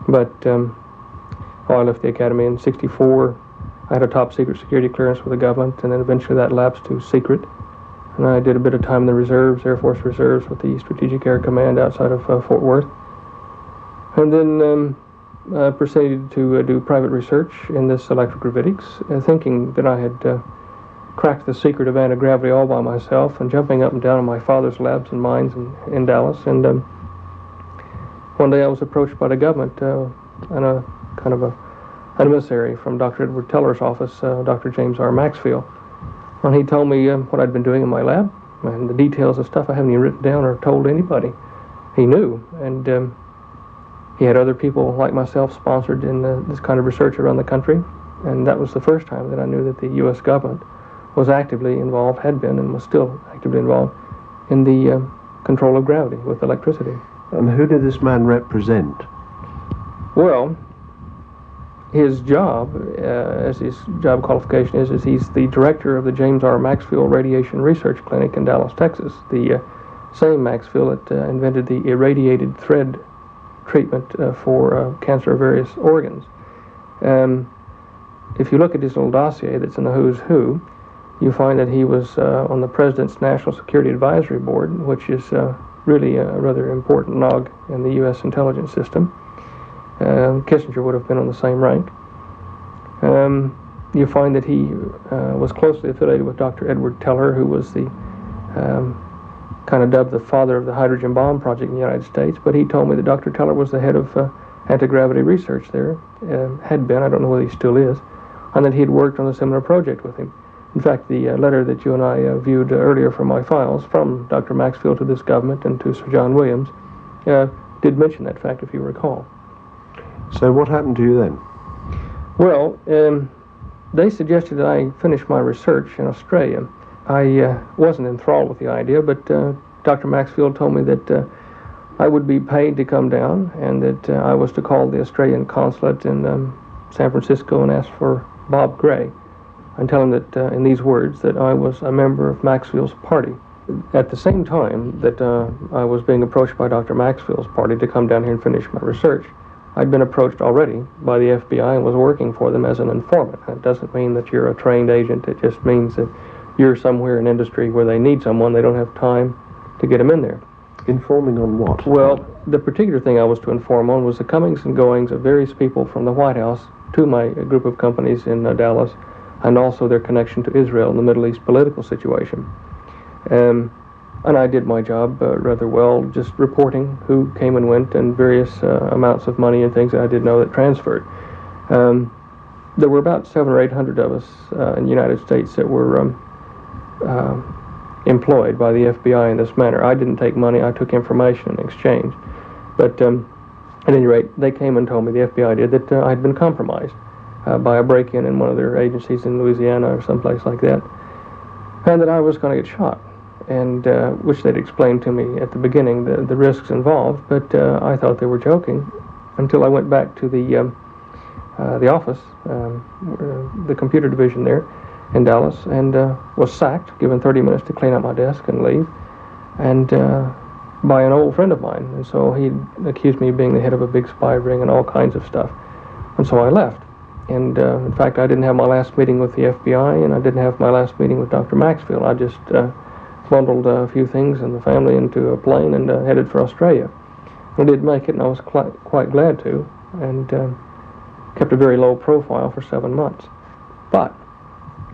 But I left the academy in 64. I had a top secret security clearance with the government, and then eventually that lapsed to secret. And I did a bit of time in the reserves, Air Force Reserves, with the Strategic Air Command outside of Fort Worth. And then I proceeded to do private research in this electrogravitics, thinking that I had cracked the secret of anti-gravity all by myself, and jumping up and down in my father's labs and mines in Dallas. And one day I was approached by the government and a kind of an emissary from Dr. Edward Teller's office, Dr. James R. Maxfield. And he told me what I'd been doing in my lab and the details of stuff I haven't even written down or told anybody. He knew, and He had other people like myself sponsored in this kind of research around the country, and that was the first time that I knew that the U.S. government was actively involved, had been, and was still actively involved in the control of gravity with electricity. And who did this man represent? Well, his job, as his job qualification is he's the director of the James R. Maxfield Radiation Research Clinic in Dallas, Texas. The same Maxfield that invented the irradiated thread treatment for cancer of various organs. If you look at his little dossier that's in the Who's Who, you find that he was on the President's National Security Advisory Board, which is really a rather important log in the U.S. intelligence system. Kissinger would have been on the same rank. You find that he was closely affiliated with Dr. Edward Teller, who was the kind of dubbed the father of the hydrogen bomb project in the United States, but he told me that Dr. Teller was the head of anti-gravity research there, had been, I don't know whether he still is, and that he had worked on a similar project with him. In fact, the letter that you and I viewed earlier from my files from Dr. Maxfield to this government and to Sir John Williams did mention that fact, if you recall. So what happened to you then? Well, they suggested that I finish my research in Australia. I wasn't enthralled with the idea, but Dr. Maxfield told me that I would be paid to come down and that I was to call the Australian consulate in San Francisco and ask for Bob Gray and tell him that in these words that I was a member of Maxfield's party. At the same time that I was being approached by Dr. Maxfield's party to come down here and finish my research, I'd been approached already by the FBI and was working for them as an informant. That doesn't mean that you're a trained agent. It just means that you're somewhere in industry where they need someone. They don't have time to get them in there. Informing on what? Well, the particular thing I was to inform on was the comings and goings of various people from the White House to my group of companies in Dallas, and also their connection to Israel and the Middle East political situation. And I did my job rather well, just reporting who came and went and various amounts of money and things that I did know that transferred. There were about 700 or 800 of us in the United States that were employed by the FBI in this manner. I didn't take money, I took information in exchange. But at any rate, they came and told me, the FBI did, that I'd been compromised by a break-in in one of their agencies in Louisiana or someplace like that, and that I was going to get shot. And which they'd explained to me at the beginning, the risks involved, but I thought they were joking until I went back to the office, the computer division there in Dallas, and was sacked, given 30 minutes to clean out my desk and leave, and by an old friend of mine. And so he accused me of being the head of a big spy ring and all kinds of stuff. And so I left. And in fact, I didn't have my last meeting with the FBI, and I didn't have my last meeting with Dr. Maxfield. I just bundled a few things and the family into a plane and headed for Australia. I did make it, and I was quite glad to, and kept a very low profile for 7 months. But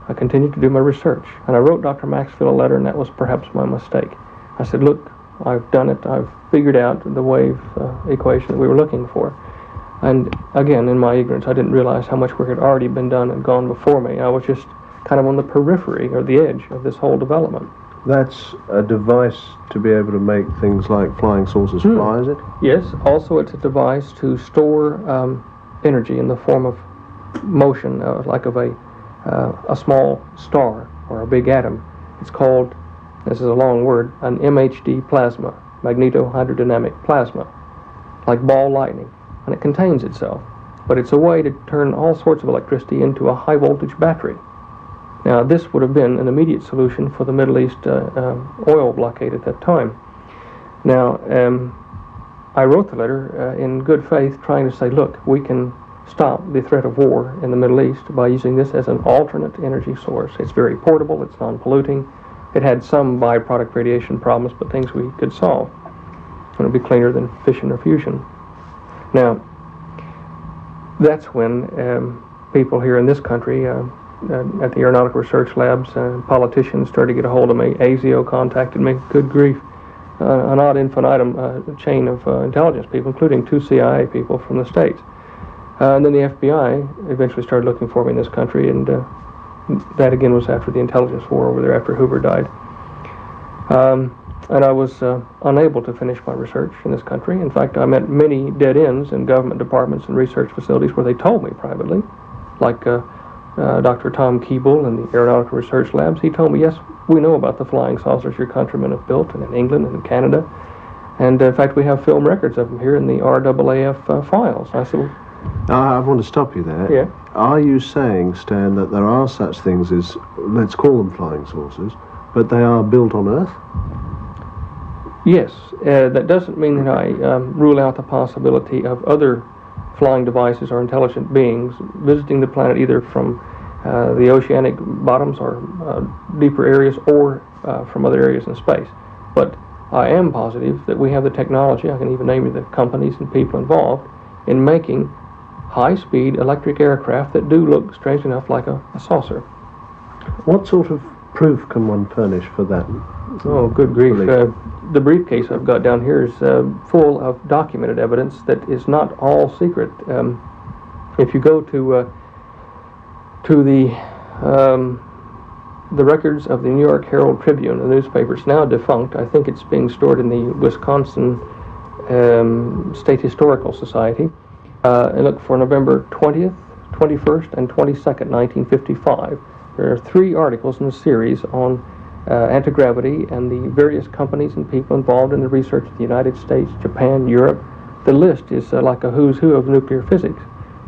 I continued to do my research, and I wrote Dr. Maxfield a letter, and that was perhaps my mistake. I said, look, I've done it. I've figured out the wave equation that we were looking for. And again, in my ignorance, I didn't realize how much work had already been done and gone before me. I was just kind of on the periphery or the edge of this whole development. That's a device to be able to make things like flying saucers fly, is it? Yes. Also, it's a device to store energy in the form of motion, like of a small star or a big atom. It's called, this is a long word, an MHD plasma, magnetohydrodynamic plasma, like ball lightning, and it contains itself. But it's a way to turn all sorts of electricity into a high voltage battery. Now, this would have been an immediate solution for the Middle East oil blockade at that time. Now, I wrote the letter in good faith, trying to say, look, we can stop the threat of war in the Middle East by using this as an alternate energy source. It's very portable, it's non-polluting. It had some byproduct radiation problems, but things we could solve. And it would be cleaner than fission or fusion. Now, that's when people here in this country, at the Aeronautical Research Labs, politicians started to get a hold of me. ASIO contacted me. Good grief. An ad infinitum chain of intelligence people, including 2 CIA people from the States. And then the FBI eventually started looking for me in this country, and that again was after the intelligence war over there after Hoover died. And I was unable to finish my research in this country. In fact, I met many dead ends in government departments and research facilities where they told me privately, like Dr. Tom Keeble in the Aeronautical Research Labs. He told me, yes, we know about the flying saucers your countrymen have built in England and in Canada. And in fact, we have film records of them here in the RAAF files. I said, I want to stop you there. Yeah. Are you saying, Stan, that there are such things as, let's call them flying saucers, but they are built on Earth? Yes. That doesn't mean that I rule out the possibility of other flying devices or intelligent beings visiting the planet either from the oceanic bottoms or deeper areas or from other areas in space. But I am positive that we have the technology, I can even name you the companies and people involved, in making high-speed electric aircraft that do look, strange enough, like a saucer. What sort of proof can one furnish for that? Oh, good grief. The briefcase I've got down here is full of documented evidence that is not all secret. If you go to the records of the New York Herald Tribune, the newspaper is now defunct. I think it's being stored in the Wisconsin State Historical Society. And look for November 20th, 21st, and 22nd, 1955. There are 3 articles in the series on anti-gravity and the various companies and people involved in the research of the United States, Japan, Europe. The list is like a who's who of nuclear physics.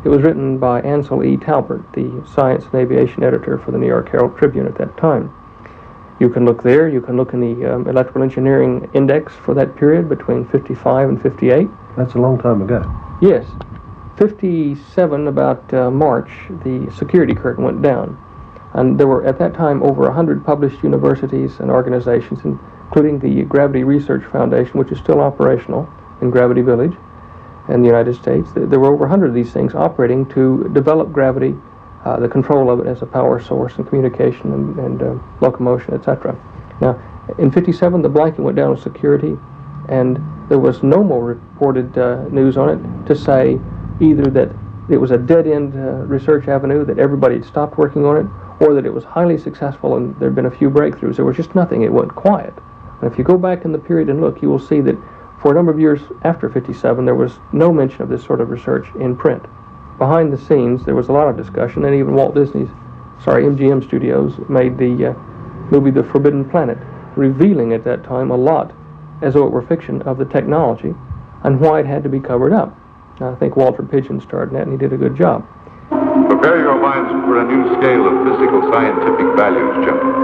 It was written by Ansel E. Talbert, the science and aviation editor for the New York Herald Tribune at that time. You can look there. You can look in the electrical engineering index for that period between 55 and 58. That's a long time ago. Yes. 57, about March, the security curtain went down. And there were, at that time, over 100 published universities and organizations, including the Gravity Research Foundation, which is still operational in Gravity Village in the United States. There were over 100 of these things operating to develop gravity, the control of it as a power source and communication and locomotion, etc. Now, in 57, the blanket went down with security, and there was no more reported news on it to say either that it was a dead-end research avenue, that everybody had stopped working on it, or that it was highly successful and there had been a few breakthroughs. There was just nothing. It went quiet. And if you go back in the period and look, you will see that for a number of years after 57, there was no mention of this sort of research in print. Behind the scenes, there was a lot of discussion, and even MGM Studios made the movie The Forbidden Planet, revealing at that time a lot, as though it were fiction, of the technology and why it had to be covered up. I think Walter Pidgeon starred in that, and he did a good job. Prepare your minds for a new scale of physical scientific values, gentlemen.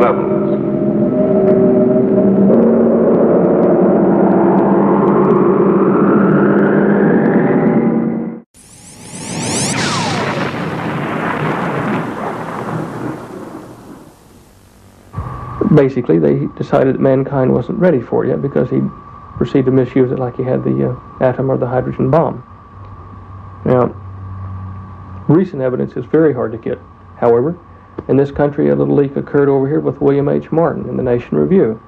Levels. Basically, they decided that mankind wasn't ready for it yet because he proceeded to misuse it like he had the atom or the hydrogen bomb. Now, recent evidence is very hard to get. However, in this country, a little leak occurred over here with William H. Martin in the Nation Review.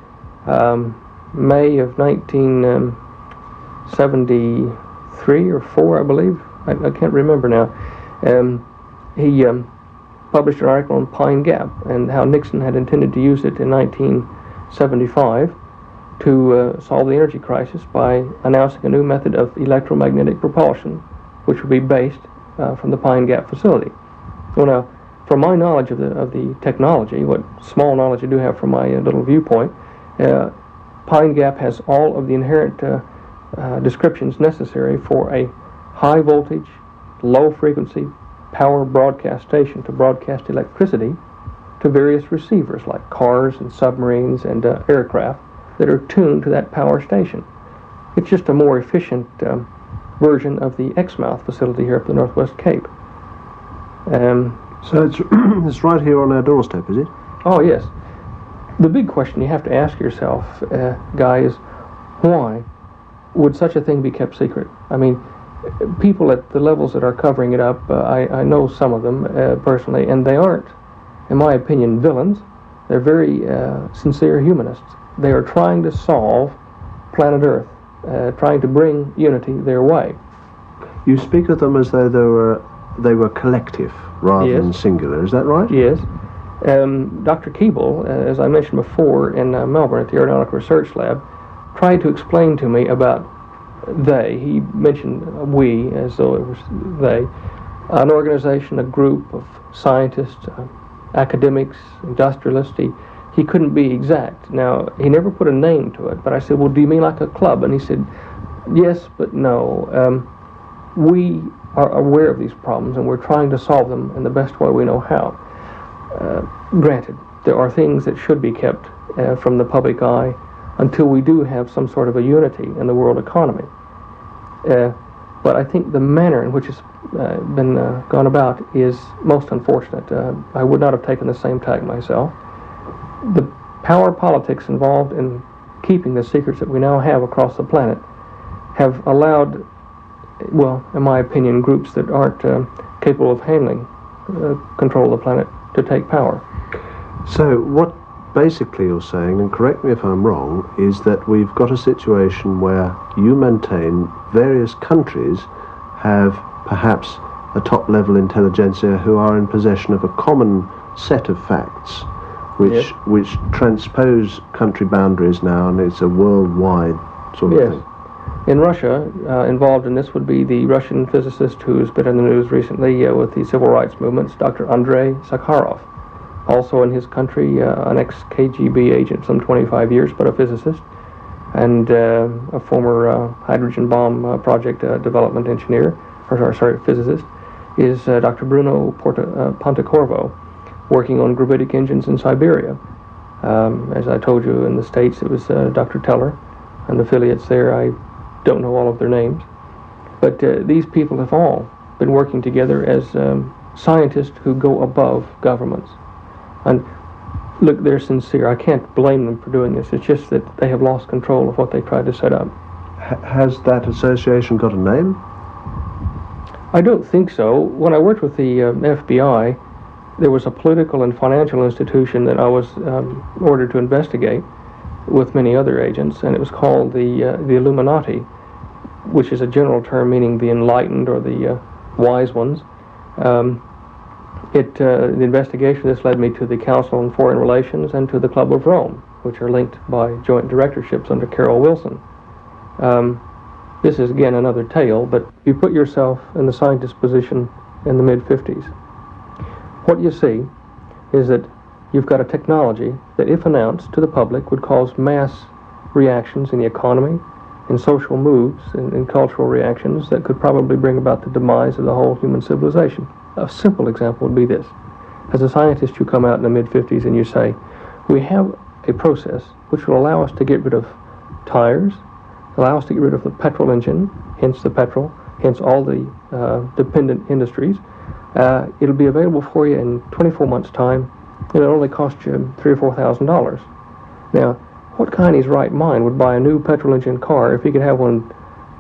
May of 1973 or 4, I believe. I can't remember now. He published an article on Pine Gap and how Nixon had intended to use it in 1975 to solve the energy crisis by announcing a new method of electromagnetic propulsion, which would be based from the Pine Gap facility. So now, from my knowledge of the technology, what small knowledge I do have from my little viewpoint, Pine Gap has all of the inherent descriptions necessary for a high voltage, low frequency power broadcast station to broadcast electricity to various receivers like cars and submarines and aircraft that are tuned to that power station. It's just a more efficient version of the Exmouth facility here at the Northwest Cape. So it's right here on our doorstep, is it? Oh, yes. The big question you have to ask yourself, Guy, is why would such a thing be kept secret? I mean, people at the levels that are covering it up, I know some of them personally, and they aren't, in my opinion, villains. They're very sincere humanists. They are trying to solve planet Earth, trying to bring unity their way. You speak of them as though they were collective rather than singular. Is that right? Yes. Dr. Keeble, as I mentioned before, in Melbourne at the Aeronautical Research Lab, tried to explain to me about they. He mentioned we as though it was they. An organization, a group of scientists, academics, industrialists. He couldn't be exact. Now, he never put a name to it, but I said, well, do you mean like a club? And he said, yes, but no. We are aware of these problems, and we're trying to solve them in the best way we know how. Granted, there are things that should be kept from the public eye until we do have some sort of a unity in the world economy. But I think the manner in which it's been gone about is most unfortunate. I would not have taken the same tack myself. The power politics involved in keeping the secrets that we now have across the planet have allowed, well, in my opinion, groups that aren't capable of handling control of the planet to take power. So what basically you're saying, and correct me if I'm wrong, is that we've got a situation where you maintain various countries have perhaps a top-level intelligentsia who are in possession of a common set of facts which transpose country boundaries now, and it's a worldwide sort of thing. In Russia, involved in this would be the Russian physicist who's been in the news recently with the civil rights movements, Dr. Andrei Sakharov. Also in his country, an ex-KGB agent, some 25 years, but a physicist, and a former hydrogen bomb project development engineer, physicist, is Dr. Bruno Pontecorvo, working on gravitic engines in Siberia. As I told you, in the States, it was Dr. Teller and affiliates there. I don't know all of their names. But these people have all been working together as scientists who go above governments. And look, they're sincere. I can't blame them for doing this. It's just that they have lost control of what they tried to set up. Has that association got a name? I don't think so. When I worked with the FBI, there was a political and financial institution that I was ordered to investigate with many other agents, and it was called the Illuminati, which is a general term meaning the enlightened or the wise ones. The investigation, this led me to the Council on Foreign Relations and to the Club of Rome, which are linked by joint directorships under Carol Wilson. This is, again, another tale, but you put yourself in the scientist's position in the mid-50s. What you see is that you've got a technology that, if announced to the public, would cause mass reactions in the economy, in social moves, in cultural reactions that could probably bring about the demise of the whole human civilization. A simple example would be this. As a scientist, you come out in the mid-50s and you say, we have a process which will allow us to get rid of tires, allow us to get rid of the petrol engine, hence the petrol, hence all the dependent industries. It'll be available for you in 24 months' time. It'll only cost you $3,000 or $4,000. Now, what kind in his right mind would buy a new petrol engine car if he could have one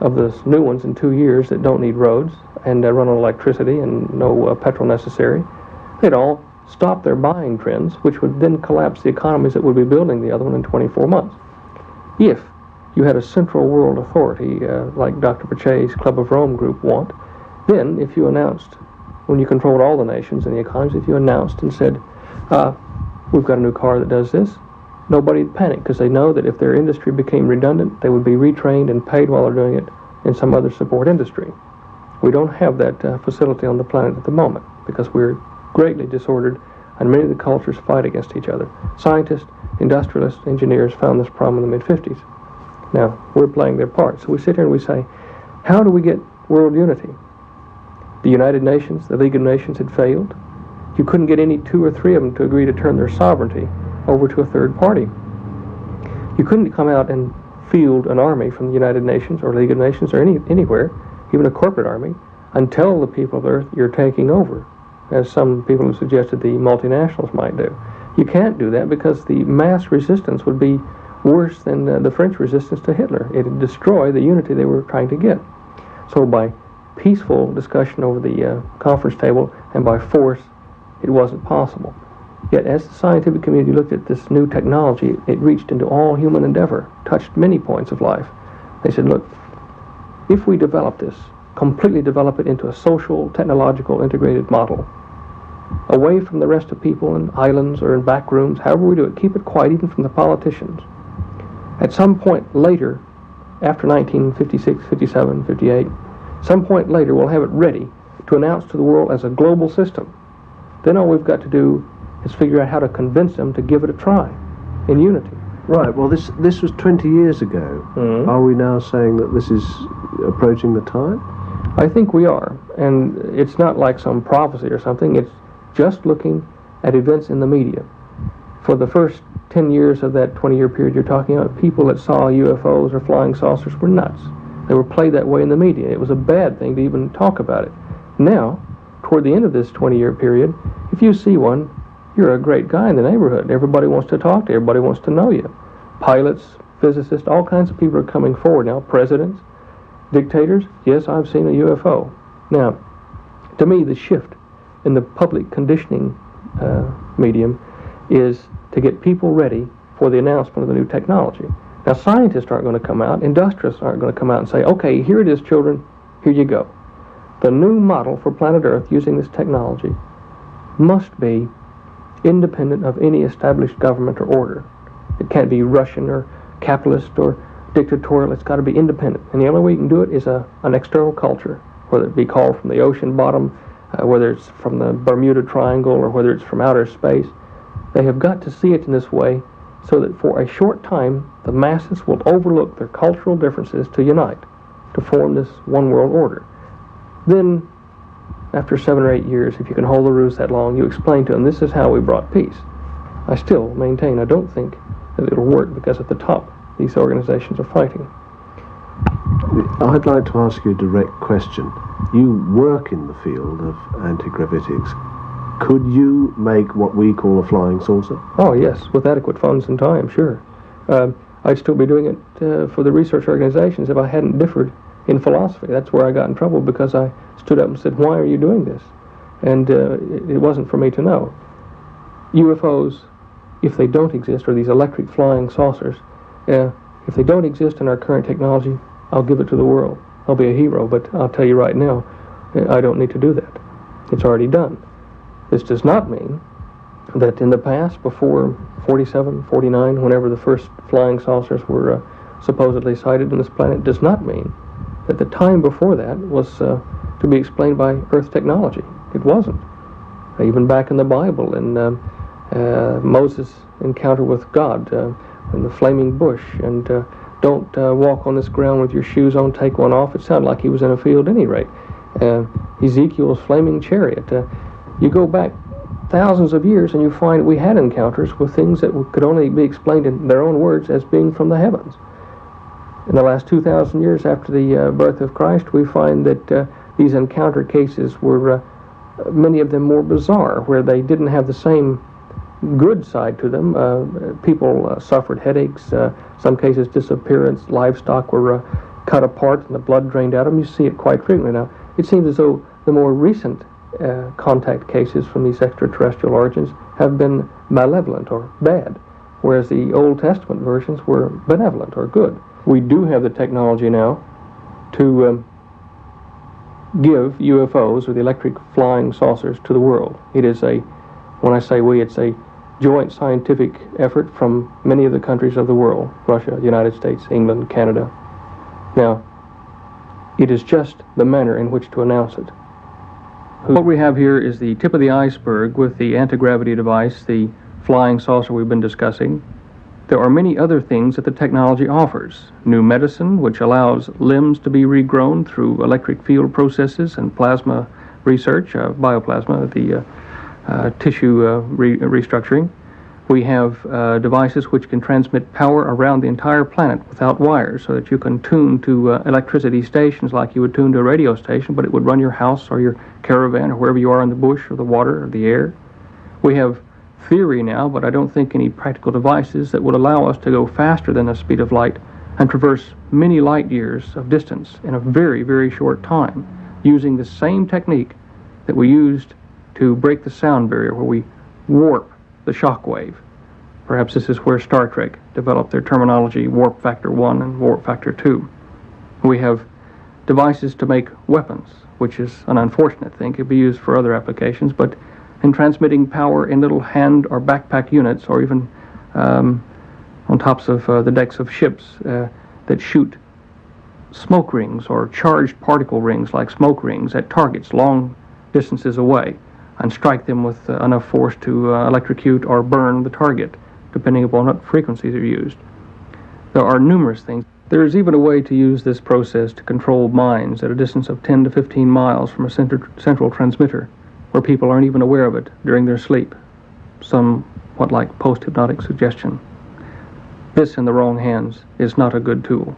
of the new ones in 2 years that don't need roads and run on electricity and no petrol necessary? They'd all stop their buying trends, which would then collapse the economies that would be building the other one in 24 months. If you had a central world authority, like Dr. Pache's Club of Rome group want, then if you announced, when you controlled all the nations and the economies, if you announced and said, we've got a new car that does this, nobody would panic, because they know that if their industry became redundant, they would be retrained and paid while they're doing it in some other support industry. We don't have that facility on the planet at the moment, because we're greatly disordered, and many of the cultures fight against each other. Scientists, industrialists, engineers found this problem in the mid-50s. Now, we're playing their part. So we sit here and we say, how do we get world unity? The United Nations, the League of Nations had failed. You couldn't get any 2 or 3 of them to agree to turn their sovereignty over to a third party. You couldn't come out and field an army from the United Nations or League of Nations or anywhere, even a corporate army, and tell the people of Earth you're taking over, as some people have suggested the multinationals might do. You can't do that because the mass resistance would be worse than the French resistance to Hitler. It would destroy the unity they were trying to get. So by peaceful discussion over the conference table, and by force, it wasn't possible. Yet as the scientific community looked at this new technology, it reached into all human endeavor, touched many points of life. They said, look, if we develop this, completely develop it into a social, technological, integrated model, away from the rest of people in islands or in back rooms, however we do it, keep it quiet even from the politicians. At some point later, after 1956, 57, 58, some point later we'll have it ready to announce to the world as a global system. Then all we've got to do is figure out how to convince them to give it a try in unity. Right, well this was 20 years ago. Mm-hmm. Are we now saying that this is approaching the time? I think we are, and it's not like some prophecy or something. It's just looking at events in the media. For the first 10 years of that 20-year period you're talking about, people that saw UFOs or flying saucers were nuts. They were played that way in the media. It was a bad thing to even talk about it. Now, toward the end of this 20-year period, if you see one, you're a great guy in the neighborhood. Everybody wants to talk to you. Everybody wants to know you. Pilots, physicists, all kinds of people are coming forward now. Presidents, dictators. Yes, I've seen a UFO. Now, to me, the shift in the public conditioning medium is to get people ready for the announcement of the new technology. Now, scientists aren't going to come out. Industrialists aren't going to come out and say, okay, here it is, children. Here you go. The new model for planet Earth using this technology must be independent of any established government or order. It can't be Russian or capitalist or dictatorial. It's got to be independent. And the only way you can do it is an external culture, whether it be called from the ocean bottom, whether it's from the Bermuda Triangle, or whether it's from outer space. They have got to see it in this way so that for a short time, the masses will overlook their cultural differences to unite, to form this one world order. Then, after 7 or 8 years, if you can hold the ruse that long, you explain to them, this is how we brought peace. I still maintain, I don't think that it'll work, because at the top, these organizations are fighting. I'd like to ask you a direct question. You work in the field of anti-gravitics. Could you make what we call a flying saucer? Oh, yes, with adequate funds and time, sure. I'd still be doing it for the research organizations if I hadn't differed in philosophy. That's where I got in trouble, because I stood up and said, why are you doing this? And it wasn't for me to know. UFOs, if they don't exist, or these electric flying saucers, if they don't exist in our current technology, I'll give it to the world. I'll be a hero, but I'll tell you right now, I don't need to do that. It's already done. This does not mean that in the past, before 47, 49, whenever the first flying saucers were supposedly sighted on this planet, does not mean that the time before that was to be explained by Earth technology. It wasn't. Even back in the Bible, in Moses' encounter with God in the flaming bush, and don't walk on this ground with your shoes on, take one off. It sounded like he was in a field at any rate. Ezekiel's flaming chariot. You go back thousands of years and you find we had encounters with things that could only be explained in their own words as being from the heavens. In the last 2,000 years after the birth of Christ, we find that these encounter cases were, many of them, more bizarre, where they didn't have the same good side to them. People suffered headaches, some cases disappearance, livestock were cut apart and the blood drained out of them. You see it quite frequently now. It seems as though the more recent contact cases from these extraterrestrial origins have been malevolent or bad, whereas the Old Testament versions were benevolent or good. We do have the technology now to give UFOs, or the electric flying saucers, to the world. It is when I say we, it's a joint scientific effort from many of the countries of the world: Russia, United States, England, Canada. Now, it is just the manner in which to announce it. What we have here is the tip of the iceberg with the anti-gravity device, the flying saucer we've been discussing. There are many other things that the technology offers. New medicine, which allows limbs to be regrown through electric field processes and plasma research, bioplasma, the tissue restructuring. We have devices which can transmit power around the entire planet without wires, so that you can tune to electricity stations like you would tune to a radio station, but it would run your house or your caravan or wherever you are in the bush or the water or the air. We have theory now, but I don't think any practical devices that would allow us to go faster than the speed of light and traverse many light years of distance in a very, very short time. using the same technique that we used to break the sound barrier, where we warp the shock wave. Perhaps this is where Star Trek developed their terminology, warp factor 1 and warp factor 2. We have devices to make weapons, which is an unfortunate thing. It could be used for other applications, but in transmitting power in little hand or backpack units, or even on tops of the decks of ships that shoot smoke rings or charged particle rings like smoke rings at targets long distances away and strike them with enough force to electrocute or burn the target, depending upon what frequencies are used. There are numerous things. There is even a way to use this process to control mines at a distance of 10 to 15 miles from a central transmitter, where people aren't even aware of it during their sleep, somewhat like post-hypnotic suggestion. This, in the wrong hands, is not a good tool.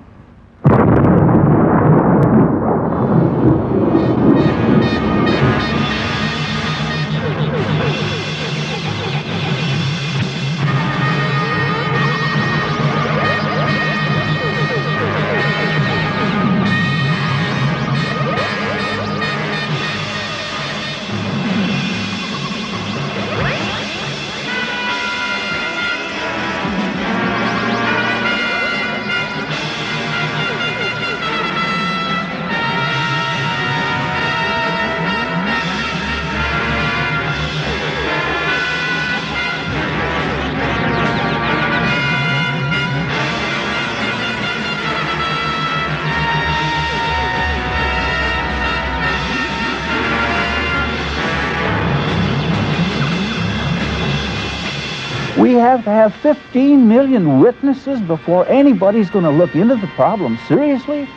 We have to have 15 million witnesses before anybody's going to look into the problem seriously?